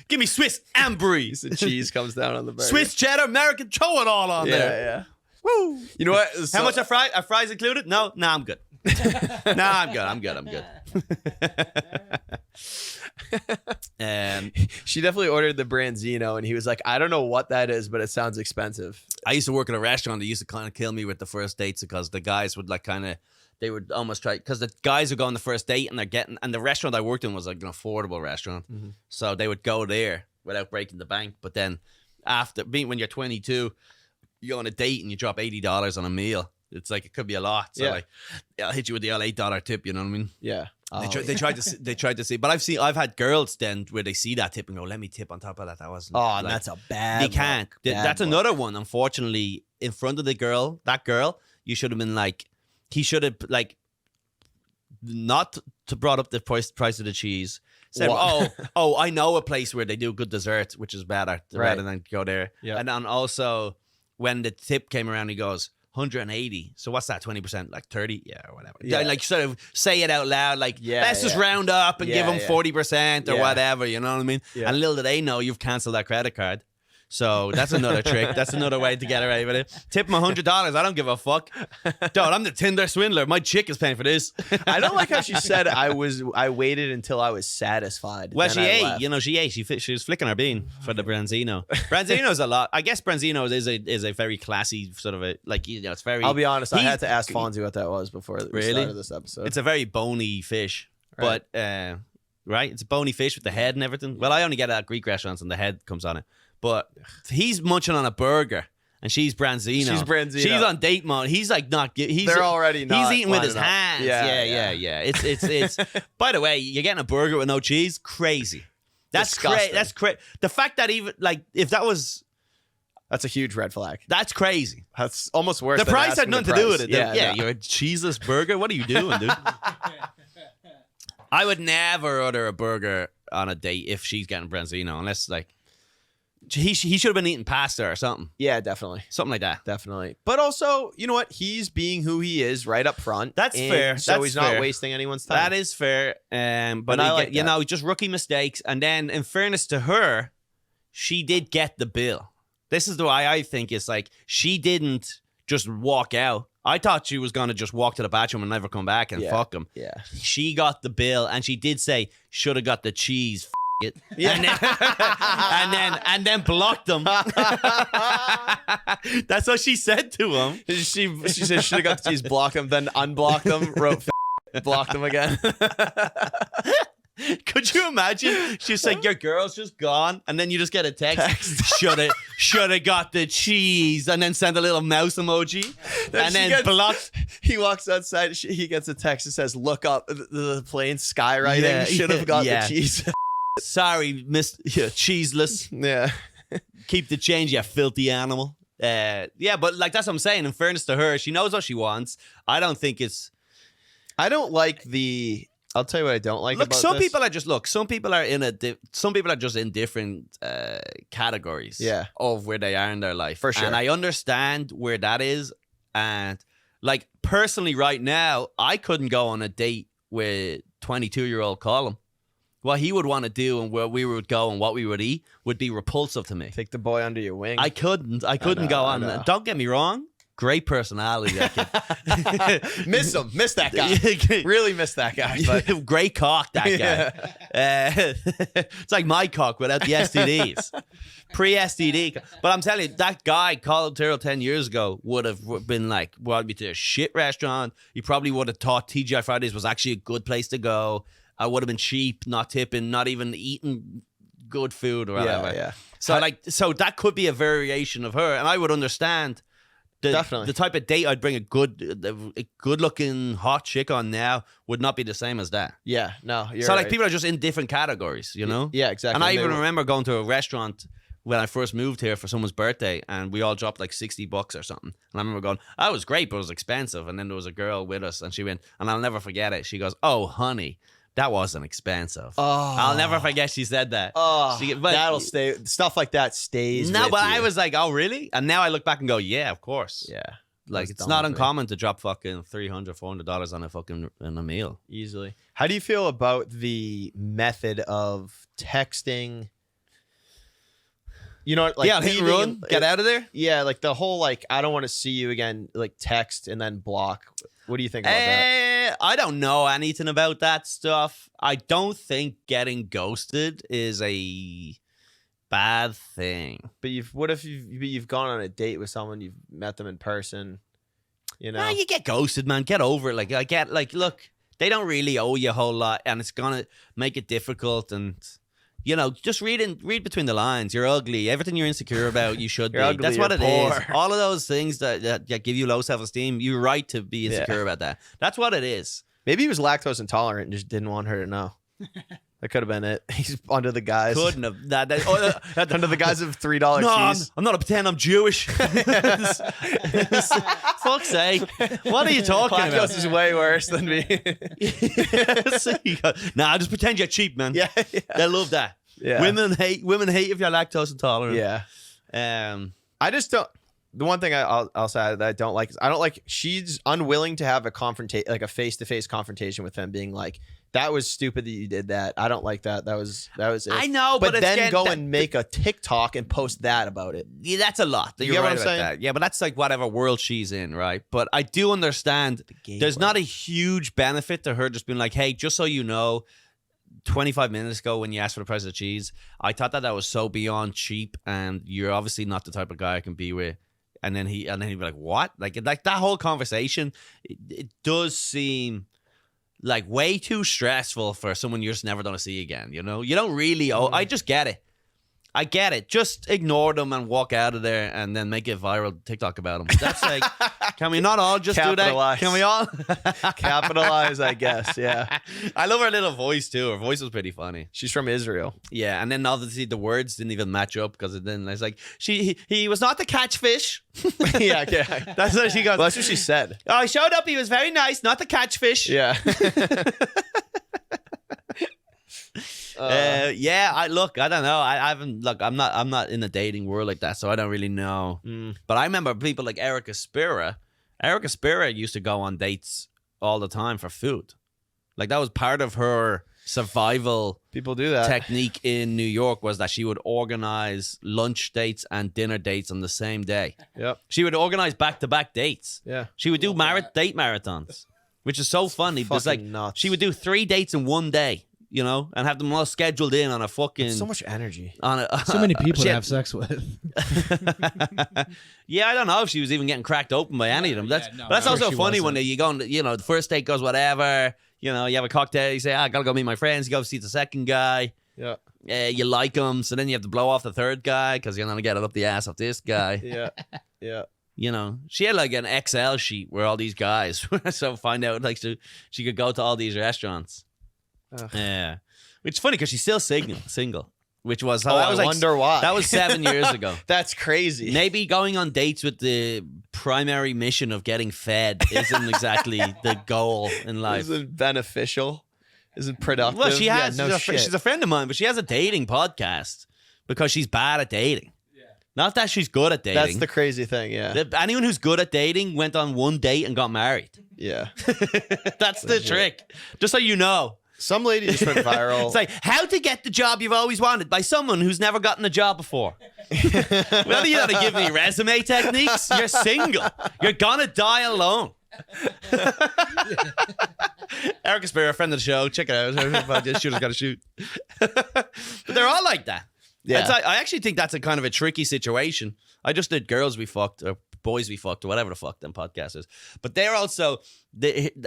[SPEAKER 1] Give me Swiss and brie.
[SPEAKER 2] The cheese comes down on the burger.
[SPEAKER 1] Swiss cheddar, American, throw it all on there.
[SPEAKER 2] Yeah.
[SPEAKER 1] Woo.
[SPEAKER 2] You know what?
[SPEAKER 1] How much are fries? Are fries included? No, I'm good. I'm good.
[SPEAKER 2] She definitely ordered the branzino, and he was like, I don't know what that is, but it sounds expensive.
[SPEAKER 1] I used to work at a restaurant that used to kind of kill me with the first dates because the guys would they would almost try, because the guys would go on the first date and the restaurant I worked in was like an affordable restaurant. Mm-hmm. So they would go there without breaking the bank. But then when you're 22, you go on a date and you drop $80 on a meal. It's like, it could be a lot. So like, I'll hit you with the $8 tip, you know what I mean?
[SPEAKER 2] Yeah.
[SPEAKER 1] They tried to see, but I've had girls then where they see that tip and go, let me tip on top of that. That wasn't.
[SPEAKER 2] Oh,
[SPEAKER 1] like,
[SPEAKER 2] that's a bad.
[SPEAKER 1] You can't. That's another one. Unfortunately, in front of that girl, you should have been like, he should have like, not to brought up the price of the cheese. Said, I know a place where they do good desserts, which is better rather than go there. Yeah. And then also when the tip came around, he goes, 180. So what's that? 20%? Like 30? Yeah, or whatever. Yeah. Like sort of say it out loud. Like, let's just round up and give them 40% or whatever. You know what I mean? Yeah. And little do they know you've canceled that credit card. So that's another trick. That's another way to get away with it. Tip them $100. I don't give a fuck. Dude, I'm the Tinder swindler. My chick is paying for this.
[SPEAKER 2] I don't like how she said I waited until I was satisfied.
[SPEAKER 1] Well, she ate. You know, she ate. She was flicking her bean for the branzino. Branzino's a lot. I guess branzino is a very classy sort of a, like, you know, it's very.
[SPEAKER 2] I'll be honest. I had to ask Fonzie what that was before we started this episode.
[SPEAKER 1] It's a very bony fish, but right, it's a bony fish with the head and everything. Well, I only get it at Greek restaurants and the head comes on it. But he's munching on a burger, and she's branzino. She's on date mode. He's like not.
[SPEAKER 2] They're already not.
[SPEAKER 1] He's eating with his hands. Yeah. It's. By the way, you're getting a burger with no cheese. Crazy. That's crazy. That's crazy. The fact that even like if that was.
[SPEAKER 2] That's a huge red flag.
[SPEAKER 1] That's crazy.
[SPEAKER 2] That's almost worse.
[SPEAKER 1] The price had nothing to do with it.
[SPEAKER 2] Yeah,
[SPEAKER 1] you're a cheeseless burger. What are you doing, dude? I would never order a burger on a date if she's getting branzino, unless like. He should have been eating pasta or something.
[SPEAKER 2] Yeah, definitely.
[SPEAKER 1] Something like that.
[SPEAKER 2] Definitely. But also, you know what? He's being who he is right up front.
[SPEAKER 1] That's fair.
[SPEAKER 2] So he's not wasting anyone's time.
[SPEAKER 1] That is fair. But you know, just rookie mistakes. And then, in fairness to her, she did get the bill. This is the way I think it's like, she didn't just walk out. I thought she was going to just walk to the bathroom and never come back and fuck him.
[SPEAKER 2] Yeah.
[SPEAKER 1] She got the bill, and she did say, should have got the cheese. it, and then blocked him. That's what she said to him.
[SPEAKER 2] She said she should have got to use block him, then unblock them, wrote blocked them again.
[SPEAKER 1] Could you imagine? She's like, your girl's just gone, and then you just get a text. Should have got the cheese, and then send a little mouse emoji, and then blocked.
[SPEAKER 2] He walks outside. He gets a text that says, "Look up the plane skywriting.
[SPEAKER 1] Yeah,
[SPEAKER 2] should have got the cheese."
[SPEAKER 1] Sorry, Miss Cheeseless.
[SPEAKER 2] Yeah,
[SPEAKER 1] keep the change, you filthy animal. Yeah, but like that's what I'm saying. In fairness to her, she knows what she wants. I don't think it's.
[SPEAKER 2] I don't like the. I'll tell you what I don't like.
[SPEAKER 1] Look,
[SPEAKER 2] about
[SPEAKER 1] some
[SPEAKER 2] this.
[SPEAKER 1] people are just some people are some people are just in different categories.
[SPEAKER 2] Yeah.
[SPEAKER 1] Of where they are in their life,
[SPEAKER 2] for sure.
[SPEAKER 1] And I understand where that is. And like personally, right now, I couldn't go on a date with 22-year-old Colum. What he would want to do and where we would go and what we would eat would be repulsive to me.
[SPEAKER 2] Take the boy under your wing.
[SPEAKER 1] I couldn't go on. Don't get me wrong. Great personality, that kid.
[SPEAKER 2] Miss that guy. Really miss that guy. But.
[SPEAKER 1] Great cock, that guy. It's like my cock without the STDs. Pre-STD. But I'm telling you, that guy, Colum Tyrrell 10 years ago, would have been like, well, I'd be to a shit restaurant. He probably would have thought TGI Fridays was actually a good place to go. I would have been cheap, not tipping, not even eating good food or whatever.
[SPEAKER 2] Yeah.
[SPEAKER 1] So that could be a variation of her, and I would understand.
[SPEAKER 2] Definitely.
[SPEAKER 1] The type of date I'd bring a good-looking hot chick on now would not be the same as that.
[SPEAKER 2] Yeah, no, you're
[SPEAKER 1] so like
[SPEAKER 2] right.
[SPEAKER 1] people are just in different categories, you know?
[SPEAKER 2] Yeah, exactly.
[SPEAKER 1] And I even remember going to a restaurant when I first moved here for someone's birthday, and we all dropped like $60 or something. And I remember going, "That was great, but it was expensive." And then there was a girl with us, and she went, and I'll never forget it. She goes, "Oh, honey, that wasn't expensive."
[SPEAKER 2] Oh.
[SPEAKER 1] I'll never forget she said that.
[SPEAKER 2] Oh, that'll stay. Stuff like that stays.
[SPEAKER 1] No,
[SPEAKER 2] with
[SPEAKER 1] but
[SPEAKER 2] you.
[SPEAKER 1] I was like, "Oh, really?" And now I look back and go, "Yeah, of course."
[SPEAKER 2] Yeah.
[SPEAKER 1] Like, it's not uncommon to drop fucking $300, $400 on a meal.
[SPEAKER 2] Easily. How do you feel about the method of texting? You know, like
[SPEAKER 1] hit and run, get out of there.
[SPEAKER 2] Yeah, like the whole like I don't want to see you again, like text and then block. What do you think about that?
[SPEAKER 1] I don't know anything about that stuff. I don't think getting ghosted is a bad thing.
[SPEAKER 2] But what if you've gone on a date with someone, you've met them in person, you know?
[SPEAKER 1] Nah, you get ghosted, man. Get over it. Like I get look, they don't really owe you a whole lot, and it's gonna make it difficult. And you know, just read between the lines. You're ugly. Everything you're insecure about, you should be.
[SPEAKER 2] Ugly,
[SPEAKER 1] that's what it
[SPEAKER 2] poor.
[SPEAKER 1] is. All of those things that give you low self-esteem, you're right to be insecure about that. That's what it is.
[SPEAKER 2] Maybe he was lactose intolerant and just didn't want her to know. That could have been it. He's under the guise.
[SPEAKER 1] Couldn't have.
[SPEAKER 2] Under the guise of $3 cheese.
[SPEAKER 1] I'm not a pretend I'm Jewish. Fuck's sake. What are you talking about?
[SPEAKER 2] Lactose is way worse than me.
[SPEAKER 1] Nah, just pretend you're cheap, man.
[SPEAKER 2] Yeah.
[SPEAKER 1] They love that.
[SPEAKER 2] Yeah.
[SPEAKER 1] Women hate if you're lactose intolerant.
[SPEAKER 2] Yeah. I just don't. The one thing I'll say that I don't like is she's unwilling to have a face-to-face confrontation with him, being like, "That was stupid that you did that. I don't like that. That was it."
[SPEAKER 1] I know, but
[SPEAKER 2] then go and make a TikTok and post that about it.
[SPEAKER 1] Yeah, that's a lot.
[SPEAKER 2] You get what I'm saying?
[SPEAKER 1] That. Yeah, but that's like whatever world she's in, right? But I do understand there's not a huge benefit to her just being like, "Hey, just so you know, 25 minutes ago when you asked for the price of cheese, I thought that was so beyond cheap, and you're obviously not the type of guy I can be with." And then he'd be like, "What?" Like that whole conversation, it does seem like way too stressful for someone you're just never going to see again. You know, you don't really. I just get it. I get it. Just ignore them and walk out of there, and then make a viral TikTok about them. That's like, can we not all just do that? Can we all
[SPEAKER 2] capitalize? I guess. Yeah.
[SPEAKER 1] I love her little voice too. Her voice was pretty funny.
[SPEAKER 2] She's from Israel.
[SPEAKER 1] Yeah, and then obviously the words didn't even match up because then it's like he was not the catchfish.
[SPEAKER 2] yeah.
[SPEAKER 1] That's what she goes.
[SPEAKER 2] Well, that's what she said.
[SPEAKER 1] Oh, he showed up. He was very nice, not the catchfish.
[SPEAKER 2] Yeah.
[SPEAKER 1] I don't know. I haven't I'm not in the dating world like that, so I don't really know. But I remember people like Erica Spira. Erica Spira used to go on dates all the time for food. Like that was part of her survival.
[SPEAKER 2] People do that.
[SPEAKER 1] Technique in New York was that she would organize lunch dates and dinner dates on the same day.
[SPEAKER 2] Yep.
[SPEAKER 1] She would organize back-to-back dates.
[SPEAKER 2] Yeah.
[SPEAKER 1] She would do date marathons, which is so funny. Because like
[SPEAKER 2] nuts.
[SPEAKER 1] she would do 3 dates in one day. you know, and have them all scheduled in on a fucking...
[SPEAKER 2] That's so much energy.
[SPEAKER 3] So many people to have sex with.
[SPEAKER 1] Yeah, I don't know if she was even getting cracked open by any of them. But that's also funny when you go, you know, the first date goes whatever, you know, you have a cocktail, you say, I gotta go meet my friends, you go see the second guy.
[SPEAKER 2] Yeah.
[SPEAKER 1] You like him, so then you have to blow off the third guy because you're gonna get it up the ass of this guy.
[SPEAKER 2] Yeah.
[SPEAKER 1] You know, she had like an Excel sheet where all these guys, so find out like she could go to all these restaurants. Yeah, which is funny because she's still single, which was
[SPEAKER 2] I wonder why.
[SPEAKER 1] That was 7 years ago.
[SPEAKER 2] That's crazy.
[SPEAKER 1] Maybe going on dates with the primary mission of getting fed isn't exactly the goal in life.
[SPEAKER 2] Isn't beneficial. Isn't productive.
[SPEAKER 1] Well, she has. She's a friend of mine, but she has a dating podcast because she's bad at dating. Not that she's good at dating.
[SPEAKER 2] That's the crazy thing, yeah.
[SPEAKER 1] Anyone who's good at dating went on one date and got married.
[SPEAKER 2] Yeah.
[SPEAKER 1] That's the trick. Just so you know.
[SPEAKER 2] Some lady just went viral.
[SPEAKER 1] It's like, how to get the job you've always wanted by someone who's never gotten a job before. Well, you gotta give me resume techniques. You're single. You're gonna die alone. Erica Spear, a friend of the show. Check it out. Shooter's gotta shoot. But they're all like that. Yeah. I actually think that's a kind of a tricky situation. I just did Girls We Fucked or Boys We Fucked or whatever the fuck them podcast is. But they're also,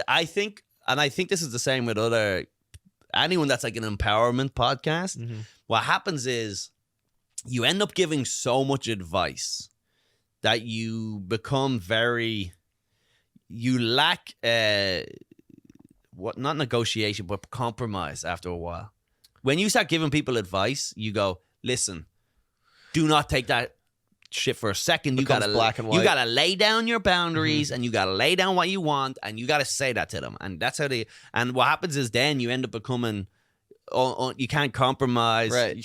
[SPEAKER 1] I think this is the same with anyone that's like an empowerment podcast. Mm-hmm. What happens is you end up giving so much advice that you become you lack, not negotiation, but compromise after a while. When you start giving people advice, you go, listen, do not take that shit for a second. You gotta lay down your boundaries, and you gotta lay down what you want, and you gotta say that to them. And that's how and what happens is then you end up becoming, you can't compromise.
[SPEAKER 2] Right.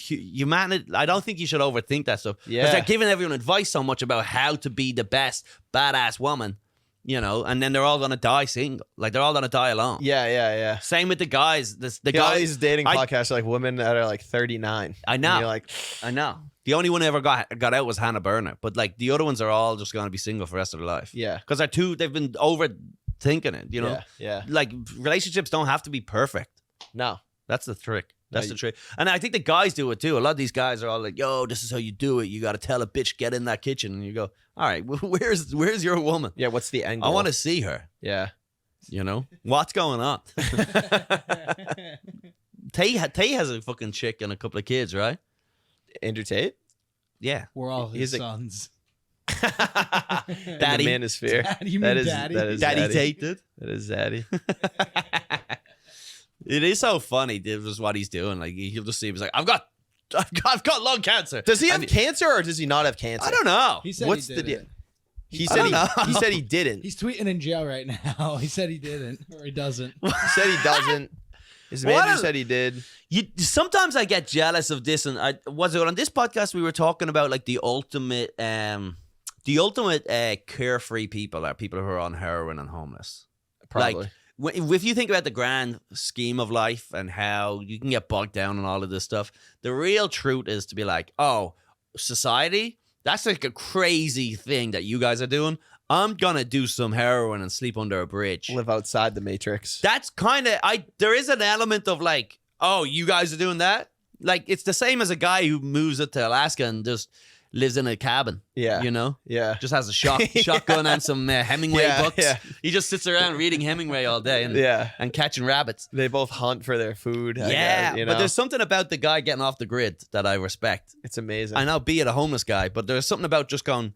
[SPEAKER 1] I don't think you should overthink that stuff.
[SPEAKER 2] Yeah.
[SPEAKER 1] Because they're giving everyone advice so much about how to be the best badass woman. You know, and then they're all gonna die single. Like they're all gonna die alone.
[SPEAKER 2] Yeah.
[SPEAKER 1] Same with the guys. The guys.
[SPEAKER 2] All these dating podcasts are like women that are like 39.
[SPEAKER 1] I know.
[SPEAKER 2] And you're like,
[SPEAKER 1] I know. The only one who ever got out was Hannah Burner. But like the other ones are all just gonna be single for the rest of their life.
[SPEAKER 2] Yeah.
[SPEAKER 1] Because they've been overthinking it. You know.
[SPEAKER 2] Yeah.
[SPEAKER 1] Like relationships don't have to be perfect.
[SPEAKER 2] No.
[SPEAKER 1] That's the trick. That's the trick. And I think the guys do it too. A lot of these guys are all like, yo, this is how you do it. You got to tell a bitch, get in that kitchen. And you go, all right, where's your woman?
[SPEAKER 2] Yeah, what's the angle?
[SPEAKER 1] I want to see her.
[SPEAKER 2] Yeah.
[SPEAKER 1] You know? What's going on? Tay has a fucking chick and a couple of kids, right?
[SPEAKER 2] Andrew Tate?
[SPEAKER 1] Yeah.
[SPEAKER 3] We're all his sons.
[SPEAKER 2] Daddy. The manosphere.
[SPEAKER 3] Daddy, you mean Daddy?
[SPEAKER 2] That is
[SPEAKER 1] Daddy Tate did?
[SPEAKER 2] That is Zaddy.
[SPEAKER 1] It is so funny. This is what he's doing. Like he'll just see him. He's like, I've got lung cancer.
[SPEAKER 2] Does he have cancer or does he not have cancer?
[SPEAKER 1] I don't know.
[SPEAKER 3] He said
[SPEAKER 2] What's
[SPEAKER 3] he
[SPEAKER 2] the
[SPEAKER 3] did
[SPEAKER 2] deal? He said he didn't.
[SPEAKER 3] He's tweeting in jail right now. He said he didn't, or he doesn't.
[SPEAKER 2] He said he doesn't. His manager said he did.
[SPEAKER 1] Sometimes I get jealous of this, and was it on this podcast we were talking about like the ultimate carefree people are people who are on heroin and homeless.
[SPEAKER 2] Probably.
[SPEAKER 1] Like, if you think about the grand scheme of life and how you can get bogged down in all of this stuff, the real truth is to be like, oh, society, that's like a crazy thing that you guys are doing. I'm going to do some heroin and sleep under a bridge.
[SPEAKER 2] Live outside the matrix.
[SPEAKER 1] That's kind of, there is an element of like, oh, you guys are doing that? Like, it's the same as a guy who moves up to Alaska and just lives in a cabin.
[SPEAKER 2] Yeah.
[SPEAKER 1] You know?
[SPEAKER 2] Yeah.
[SPEAKER 1] Just has a shotgun and some Hemingway books. Yeah. He just sits around reading Hemingway all day and catching rabbits.
[SPEAKER 2] They both hunt for their food.
[SPEAKER 1] Yeah.
[SPEAKER 2] I guess, you know?
[SPEAKER 1] But there's something about the guy getting off the grid that I respect.
[SPEAKER 2] It's amazing.
[SPEAKER 1] I know, be it a homeless guy, but there's something about just going,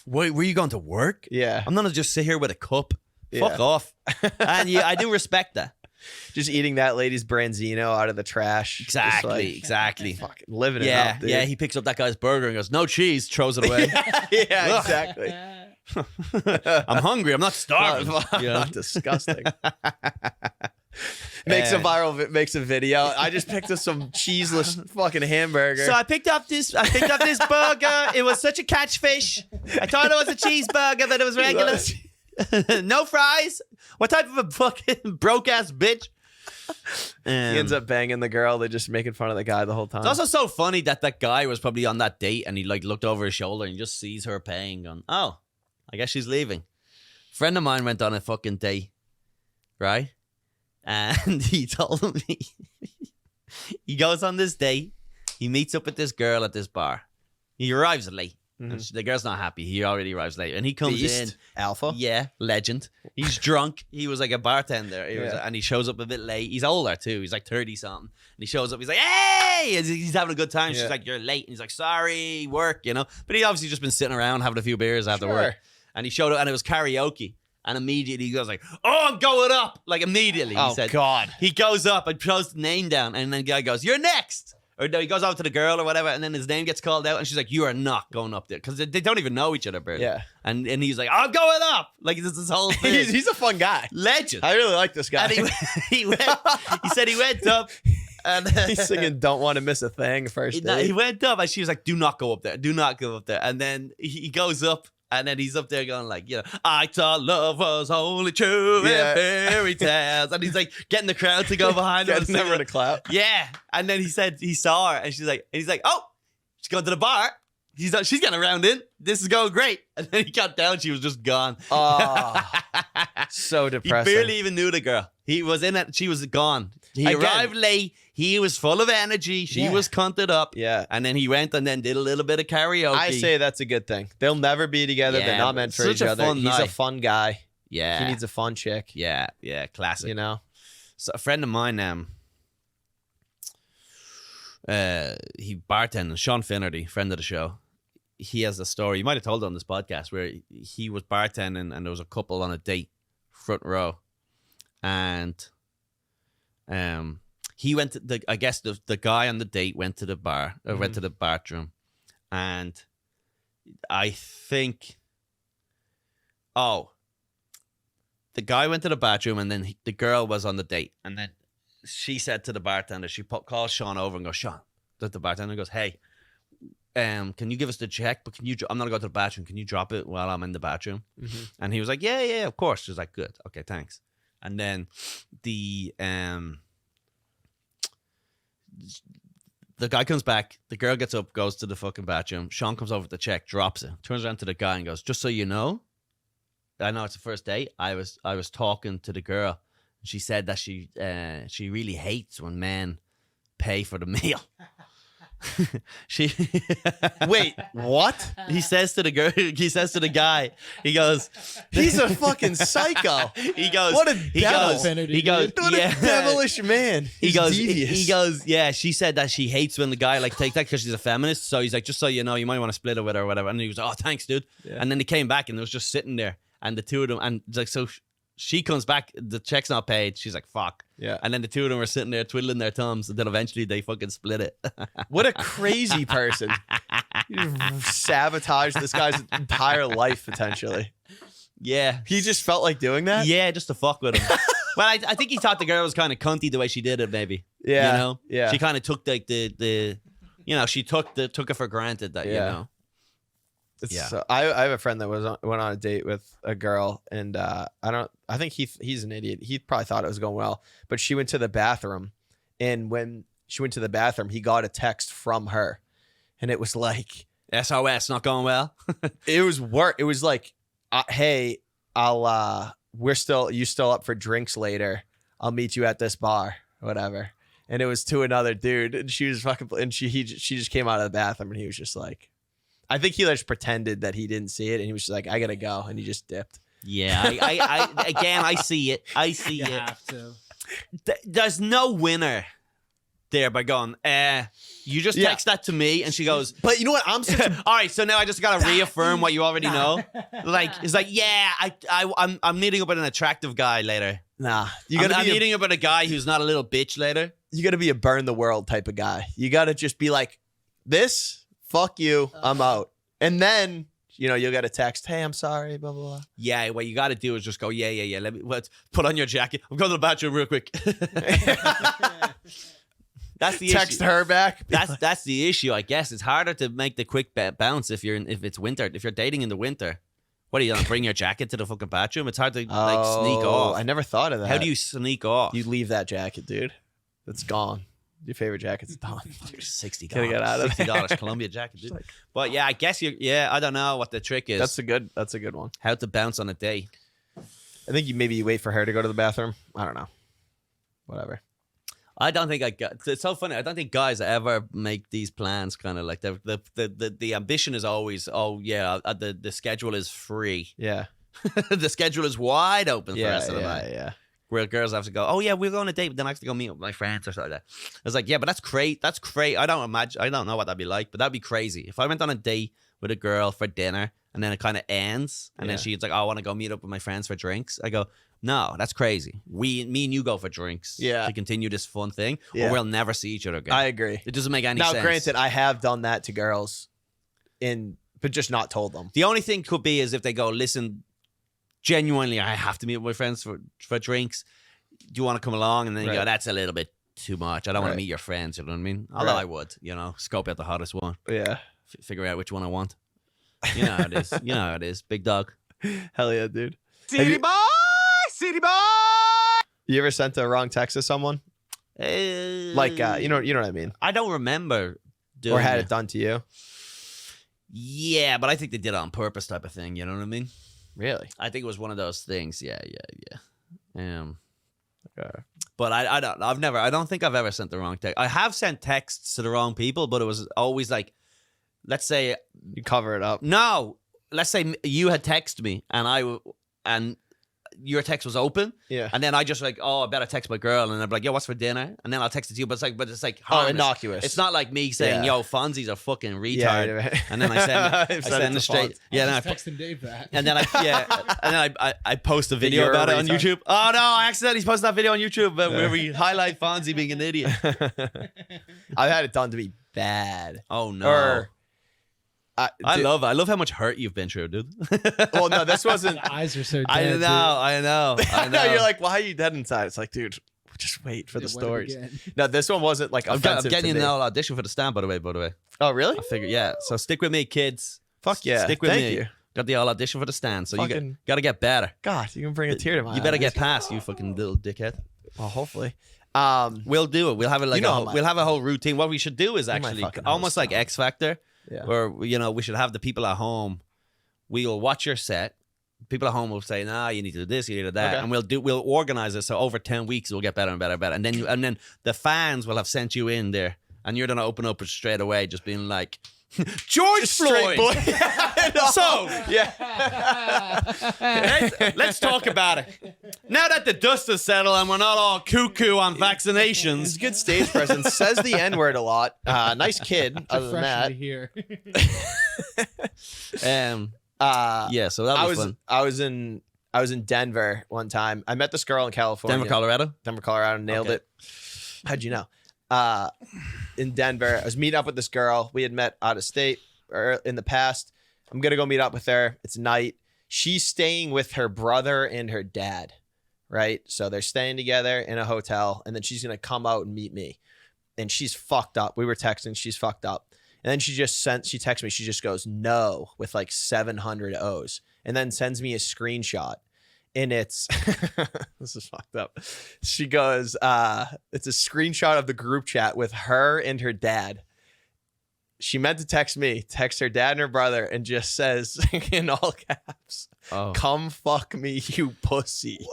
[SPEAKER 1] were you going to work?
[SPEAKER 2] Yeah.
[SPEAKER 1] I'm going to just sit here with a cup. Fuck off. And I do respect that.
[SPEAKER 2] Just eating that lady's branzino out of the trash.
[SPEAKER 1] Exactly.
[SPEAKER 2] Fucking living it up, dude.
[SPEAKER 1] Yeah, he picks up that guy's burger and goes, no cheese, throws it away.
[SPEAKER 2] Yeah, exactly.
[SPEAKER 1] I'm hungry. I'm not starving.
[SPEAKER 2] Not disgusting. Makes a video. I just picked up some cheeseless fucking hamburger.
[SPEAKER 1] So I picked up this burger. It was such a catchfish. I thought it was a cheeseburger, but it was regular. No fries. What type of a fucking broke ass bitch?
[SPEAKER 2] He ends up banging the girl. They're just making fun of the guy the whole time.
[SPEAKER 1] It's also so funny that guy was probably on that date and he like looked over his shoulder and he just sees her paying, going, oh, I guess she's leaving. Friend of mine went on a fucking date, right? And he told me He goes on this date. He meets up with this girl at this bar. He arrives late. And the girl's not happy. He already arrives late. And he comes in.
[SPEAKER 2] Alpha?
[SPEAKER 1] Yeah, legend. He's drunk. He was like a bartender. And he shows up a bit late. He's older too. He's like 30-something. And he shows up. He's like, hey! And he's having a good time. She's like, you're late. And he's like, sorry, work, you know? But he obviously just been sitting around having a few beers after work. And he showed up and it was karaoke. And immediately he goes like, oh, I'm going up. Like immediately. He said,
[SPEAKER 2] God.
[SPEAKER 1] He goes up and throws the name down. And then the guy goes, you're next. Or no, he goes out to the girl or whatever, and then his name gets called out, and she's like, "You are not going up there," because they don't even know each other, barely.
[SPEAKER 2] Yeah.
[SPEAKER 1] And he's like, "I'm going up." Like this whole thing.
[SPEAKER 2] He's a fun guy.
[SPEAKER 1] Legend.
[SPEAKER 2] I really like this guy.
[SPEAKER 1] And he said he went up, and
[SPEAKER 2] he's singing "Don't Want to Miss a Thing" first day.
[SPEAKER 1] He went up, and she was like, "Do not go up there. Do not go up there." And then he goes up. And then he's up there going like, you know, I thought love was only true in fairy tales. And he's like getting the crowd to go behind him.
[SPEAKER 2] Getting everyone to clap.
[SPEAKER 1] Yeah. And then he said he saw her and he's like, oh, she's going to the bar. She's getting around in. This is going great. And then he got down. She was just gone.
[SPEAKER 2] Oh, so depressing.
[SPEAKER 1] He barely even knew the girl. He was in it. She was gone. He arrived late. He was full of energy. She was cunted up.
[SPEAKER 2] Yeah.
[SPEAKER 1] And then he went and then did a little bit of karaoke.
[SPEAKER 2] I say that's a good thing. They'll never be together. They're not meant for each other. He's a fun guy.
[SPEAKER 1] Yeah.
[SPEAKER 2] He needs a fun chick.
[SPEAKER 1] Yeah. Classic.
[SPEAKER 2] You know?
[SPEAKER 1] So a friend of mine, he bartended, Sean Finnerty, friend of the show. He has a story. You might have told it on this podcast where he was bartending and there was a couple on a date, front row. And he went to the guy on the date went to the bar, went to the bathroom, and I think, the guy went to the bathroom and then the girl was on the date, and then she said to the bartender, she calls Sean over and goes, Sean, the bartender goes, hey, can you give us the check? But I'm not gonna go to the bathroom. Can you drop it while I'm in the bathroom? Mm-hmm. And he was like, yeah, of course. She's like, good, okay, thanks. And then the guy comes back, the girl gets up, goes to the fucking bathroom. Sean comes over with the check, drops it, turns around to the guy and goes, just so you know, I know it's the first date. I was talking to the girl. And she said that she really hates when men pay for the meal.
[SPEAKER 2] Wait, what?
[SPEAKER 1] He says to the girl, he says to the guy, he goes,
[SPEAKER 2] he's a fucking psycho.
[SPEAKER 1] He goes,
[SPEAKER 2] what a devil.
[SPEAKER 1] He goes,
[SPEAKER 2] what a devilish man. He's devious.
[SPEAKER 1] He goes, yeah, she said that she hates when the guy like takes that because she's a feminist. So he's like, just so you know, you might want to split it with her or whatever. And he was, oh, thanks, dude. Yeah. And then he came back and it was just sitting there, and the two of them, and it's like, so she comes back, the check's not paid. She's like, fuck.
[SPEAKER 2] Yeah.
[SPEAKER 1] And then the two of them were sitting there twiddling their thumbs, and then eventually they fucking split it.
[SPEAKER 2] What a crazy person. You sabotaged this guy's entire life, potentially.
[SPEAKER 1] Yeah.
[SPEAKER 2] He just felt like doing that?
[SPEAKER 1] Yeah, just to fuck with him. Well, I think he thought the girl was kind of cunty the way she did it, maybe.
[SPEAKER 2] Yeah.
[SPEAKER 1] You know?
[SPEAKER 2] Yeah.
[SPEAKER 1] She kind of took the you know, she took it for granted that, you know.
[SPEAKER 2] So I have a friend that went on a date with a girl, and I think he's an idiot. He probably thought it was going well, but she went to the bathroom, and when she went to the bathroom, he got a text from her, and it was like
[SPEAKER 1] SOS, not going well.
[SPEAKER 2] It was work. It was like, hey, you still up for drinks later? I'll meet you at this bar, or whatever. And it was to another dude, and she was fucking, and she just came out of the bathroom, and he was just like. I think he just pretended that he didn't see it, and he was just like, I gotta go, and he just dipped.
[SPEAKER 1] Yeah, I see it. I see it.
[SPEAKER 3] You have to.
[SPEAKER 1] There's no winner there by going, you just text that to me, and she goes,
[SPEAKER 2] but you know what?
[SPEAKER 1] All right, so now I just gotta reaffirm what you already know. Like, it's like, yeah, I'm meeting up with an attractive guy later.
[SPEAKER 2] Nah,
[SPEAKER 1] I'm meeting up with a guy who's not a little bitch later.
[SPEAKER 2] You gotta be a burn the world type of guy. You gotta just be like, this. Fuck you, I'm out. And then, you'll get a text, hey, I'm sorry, blah, blah, blah.
[SPEAKER 1] Yeah, what you got to do is just go, yeah. Let's put on your jacket. I'm going to the bathroom real quick. That's the
[SPEAKER 2] text
[SPEAKER 1] issue.
[SPEAKER 2] her back.
[SPEAKER 1] That's the issue, I guess. It's harder to make the quick bounce if it's winter. If you're dating in the winter, what are you going to bring your jacket to the fucking bathroom? It's hard to sneak off.
[SPEAKER 2] I never thought of that.
[SPEAKER 1] How do you sneak off?
[SPEAKER 2] You leave that jacket, dude. It's gone. Your favorite jacket's done.
[SPEAKER 1] $60.
[SPEAKER 2] Gotta get out of
[SPEAKER 1] $60 Columbia jacket, dude. But yeah, I guess I don't know what the trick is.
[SPEAKER 2] That's a good one.
[SPEAKER 1] How to bounce on a date.
[SPEAKER 2] I think you wait for her to go to the bathroom. I don't know. Whatever.
[SPEAKER 1] I don't think it's so funny. I don't think guys ever make these plans kind of like the ambition is always, the schedule is free.
[SPEAKER 2] Yeah.
[SPEAKER 1] The schedule is wide open for us.
[SPEAKER 2] Yeah.
[SPEAKER 1] Where girls have to go, oh yeah, we're going on a date, but then I have to go meet up with my friends or something like that. I was like, yeah, but that's great. That's great. I don't know what that'd be like, but that'd be crazy. If I went on a date with a girl for dinner and then it kind of ends and then she's like, oh, I want to go meet up with my friends for drinks. I go, no, that's crazy. Me and you go for drinks to continue this fun thing, or we'll never see each other again.
[SPEAKER 2] I agree.
[SPEAKER 1] It doesn't make any sense.
[SPEAKER 2] Now, granted, I have done that to girls, but just not told them.
[SPEAKER 1] The only thing could be is if they go, listen, genuinely, I have to meet with my friends for drinks. Do you want to come along? And then you go, that's a little bit too much. I don't want to meet your friends. You know what I mean? Although I would, scope out the hottest one.
[SPEAKER 2] Yeah.
[SPEAKER 1] Figure out which one I want. You know how it is. You know how it is. Big dog.
[SPEAKER 2] Hell yeah, dude.
[SPEAKER 1] City boy!
[SPEAKER 2] You ever sent a wrong text to someone? Like, you know what I mean?
[SPEAKER 1] I don't remember doing
[SPEAKER 2] or had it done to you.
[SPEAKER 1] Yeah, but I think they did it on purpose type of thing. You know what I mean?
[SPEAKER 2] Really?
[SPEAKER 1] I think it was one of those things. Yeah.
[SPEAKER 2] Okay.
[SPEAKER 1] But I don't think I've ever sent the wrong text. I have sent texts to the wrong people, but it was always like, let's say
[SPEAKER 2] you cover it up.
[SPEAKER 1] No, let's say you had texted me and your text was open.
[SPEAKER 2] Yeah.
[SPEAKER 1] And then I just like, oh, I better text my girl. And I'd be like, yo, what's for dinner? And then I'll text it to you. But it's like harmless.
[SPEAKER 2] Innocuous.
[SPEAKER 1] It's not like me saying, yo, Fonzie's a fucking retard.
[SPEAKER 2] Yeah, right.
[SPEAKER 1] And then I send it straight.
[SPEAKER 3] Fonz.
[SPEAKER 1] Yeah. Then I
[SPEAKER 3] texting Dave that.
[SPEAKER 1] And then I post a video about it on YouTube. Oh no, I accidentally posted that video on YouTube where we highlight Fonzie being an idiot.
[SPEAKER 2] I've had it done to me bad.
[SPEAKER 1] Oh no. I love how much hurt you've been through, dude.
[SPEAKER 2] Well, no, this wasn't.
[SPEAKER 3] The eyes are so dead.
[SPEAKER 1] I know.
[SPEAKER 2] You're like, why are you dead inside? It's like, dude, just wait for the stories. No, this one wasn't like offensive.
[SPEAKER 1] I'm getting you an audition for the stand, by the way.
[SPEAKER 2] Oh, really?
[SPEAKER 1] I figured, yeah. So stick with me, kids.
[SPEAKER 2] Fuck yeah.
[SPEAKER 1] Stick with
[SPEAKER 2] Thank
[SPEAKER 1] me.
[SPEAKER 2] You.
[SPEAKER 1] Got the audition for the stand, so you got to get better.
[SPEAKER 2] God, you can bring a tear to my eye.
[SPEAKER 1] You better get past, you fucking little dickhead.
[SPEAKER 2] Well, hopefully.
[SPEAKER 1] We'll do it. We'll have it like we'll have a whole routine. What we should do is actually almost like X Factor.
[SPEAKER 2] Yeah.
[SPEAKER 1] Where, we should have the people at home. We'll watch your set. People at home will say, nah, you need to do this, you need to do that.
[SPEAKER 2] Okay.
[SPEAKER 1] And we'll organize it so over 10 weeks it'll get better and better and better. And then the fans will have sent you in there and you're going to open up it straight away, just being like, George Floyd. So, let's talk about it. Now that the dust has settled and we're not all cuckoo on vaccinations.
[SPEAKER 2] He's a good stage presence. Says the N-word a lot. Nice kid. Other than that.
[SPEAKER 3] Here.
[SPEAKER 1] So that was fun.
[SPEAKER 2] I was in Denver one time. I met this girl in California.
[SPEAKER 1] Denver, Colorado.
[SPEAKER 2] Nailed it. How'd you know? In Denver, I was meeting up with this girl. We had met out of state or in the past. I'm gonna go meet up with her. It's night. She's staying with her brother and her dad, right? So they're staying together in a hotel, and then she's gonna come out and meet me. And she's fucked up. We were texting. She's fucked up. And then she texts me. She just goes, no, with like 700 O's, and then sends me a screenshot. And it's, this is fucked up. She goes, it's a screenshot of the group chat with her and her dad. She meant to text me, text her dad and her brother, and just says in all caps, come fuck me, you pussy.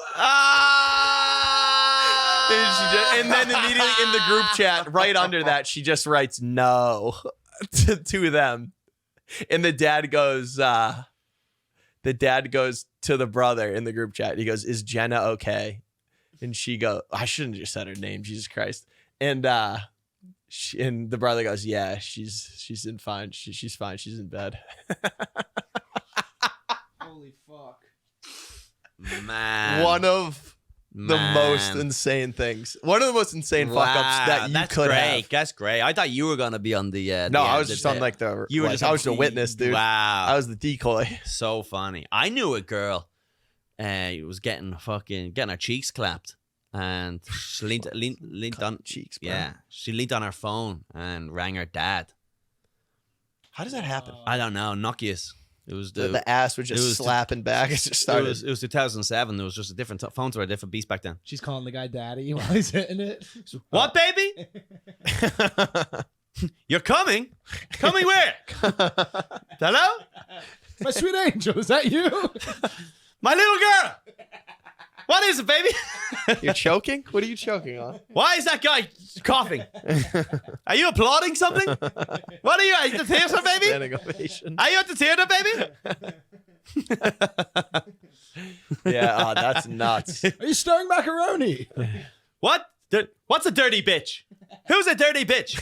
[SPEAKER 2] And then immediately in the group chat, right under that, she just writes no to them. And the dad goes to the brother in the group chat. He goes, is Jenna okay? And she goes, I shouldn't have just said her name, Jesus Christ. And and the brother goes, yeah, she's in fine. She's fine. She's in bed.
[SPEAKER 3] Holy fuck.
[SPEAKER 1] Man.
[SPEAKER 2] One of the most insane things. One of the most insane fuck ups that you could have.
[SPEAKER 1] That's great. I thought you were gonna be on the.
[SPEAKER 2] I was just on like the. You were just. I was the witness, dude.
[SPEAKER 1] Wow.
[SPEAKER 2] I was the decoy.
[SPEAKER 1] So funny. I knew a girl. Was getting her cheeks clapped, and she leaned on
[SPEAKER 2] cheeks. Bro.
[SPEAKER 1] Yeah, she leaned on her phone and rang her dad.
[SPEAKER 2] How does that happen?
[SPEAKER 1] I don't know. Nokia's. It was
[SPEAKER 2] the ass was just slapping back. It just started.
[SPEAKER 1] It was 2007. There was just a different phones were a different beast back then.
[SPEAKER 3] She's calling the guy daddy while he's hitting it.
[SPEAKER 1] What, baby? You're coming? Coming where? Hello?
[SPEAKER 3] My sweet angel, is that you?
[SPEAKER 1] My little girl. What is it, baby?
[SPEAKER 2] You're choking? What are you choking on?
[SPEAKER 1] Why is that guy coughing? Are you applauding something? What are you at the theater, baby?
[SPEAKER 2] Standing ovation.
[SPEAKER 1] Are you at the theater, baby?
[SPEAKER 2] Yeah, that's nuts.
[SPEAKER 3] Are you stirring macaroni?
[SPEAKER 1] What? What's a dirty bitch? Who's a dirty bitch?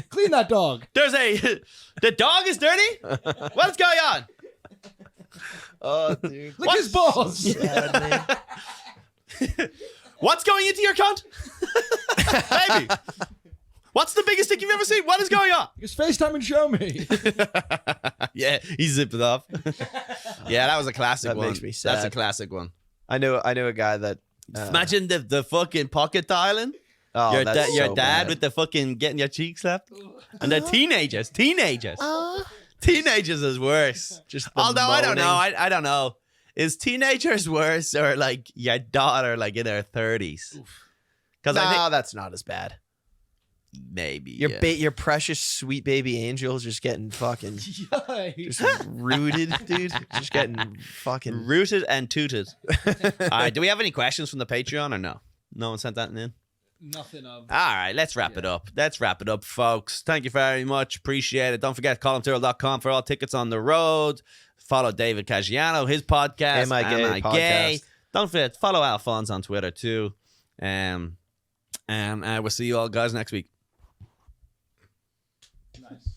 [SPEAKER 3] Clean that dog.
[SPEAKER 1] The dog is dirty? What's going on?
[SPEAKER 2] Oh, dude.
[SPEAKER 3] Lick his balls.
[SPEAKER 2] Yeah,
[SPEAKER 1] What's going into your cunt? Baby. What's the biggest dick you've ever seen? What is going on?
[SPEAKER 3] Just FaceTime and show me.
[SPEAKER 1] Yeah, he zipped it off. Yeah, that was a classic
[SPEAKER 2] That
[SPEAKER 1] one.
[SPEAKER 2] makes me sad.
[SPEAKER 1] That's a classic one.
[SPEAKER 2] I knew a guy that.
[SPEAKER 1] Imagine the fucking pocket dialing.
[SPEAKER 2] Oh,
[SPEAKER 1] your
[SPEAKER 2] that's
[SPEAKER 1] your
[SPEAKER 2] so
[SPEAKER 1] dad
[SPEAKER 2] bad.
[SPEAKER 1] with the fucking getting your cheek slapped. And they're teenagers. Teenagers is worse.
[SPEAKER 2] Just the
[SPEAKER 1] Although I don't
[SPEAKER 2] moaning.
[SPEAKER 1] know. I don't know. Is teenagers worse or like your daughter like in her 30s? Because I think
[SPEAKER 2] that's not as bad.
[SPEAKER 1] maybe
[SPEAKER 2] Your precious sweet baby angels just getting fucking just rooted, dude. Just getting fucking
[SPEAKER 1] rooted and tooted. All right. Do we have any questions from the Patreon or no? No one sent that in?
[SPEAKER 3] Nothing of.
[SPEAKER 1] All right, let's wrap it up. Let's wrap it up, folks. Thank you very much. Appreciate it. Don't forget ColumTyrrell.com for all tickets on the road. Follow David Caggiano, his podcast.
[SPEAKER 2] Am I Gay podcast.
[SPEAKER 1] Don't forget, follow Alphonse on Twitter too. And we'll see you all guys next week.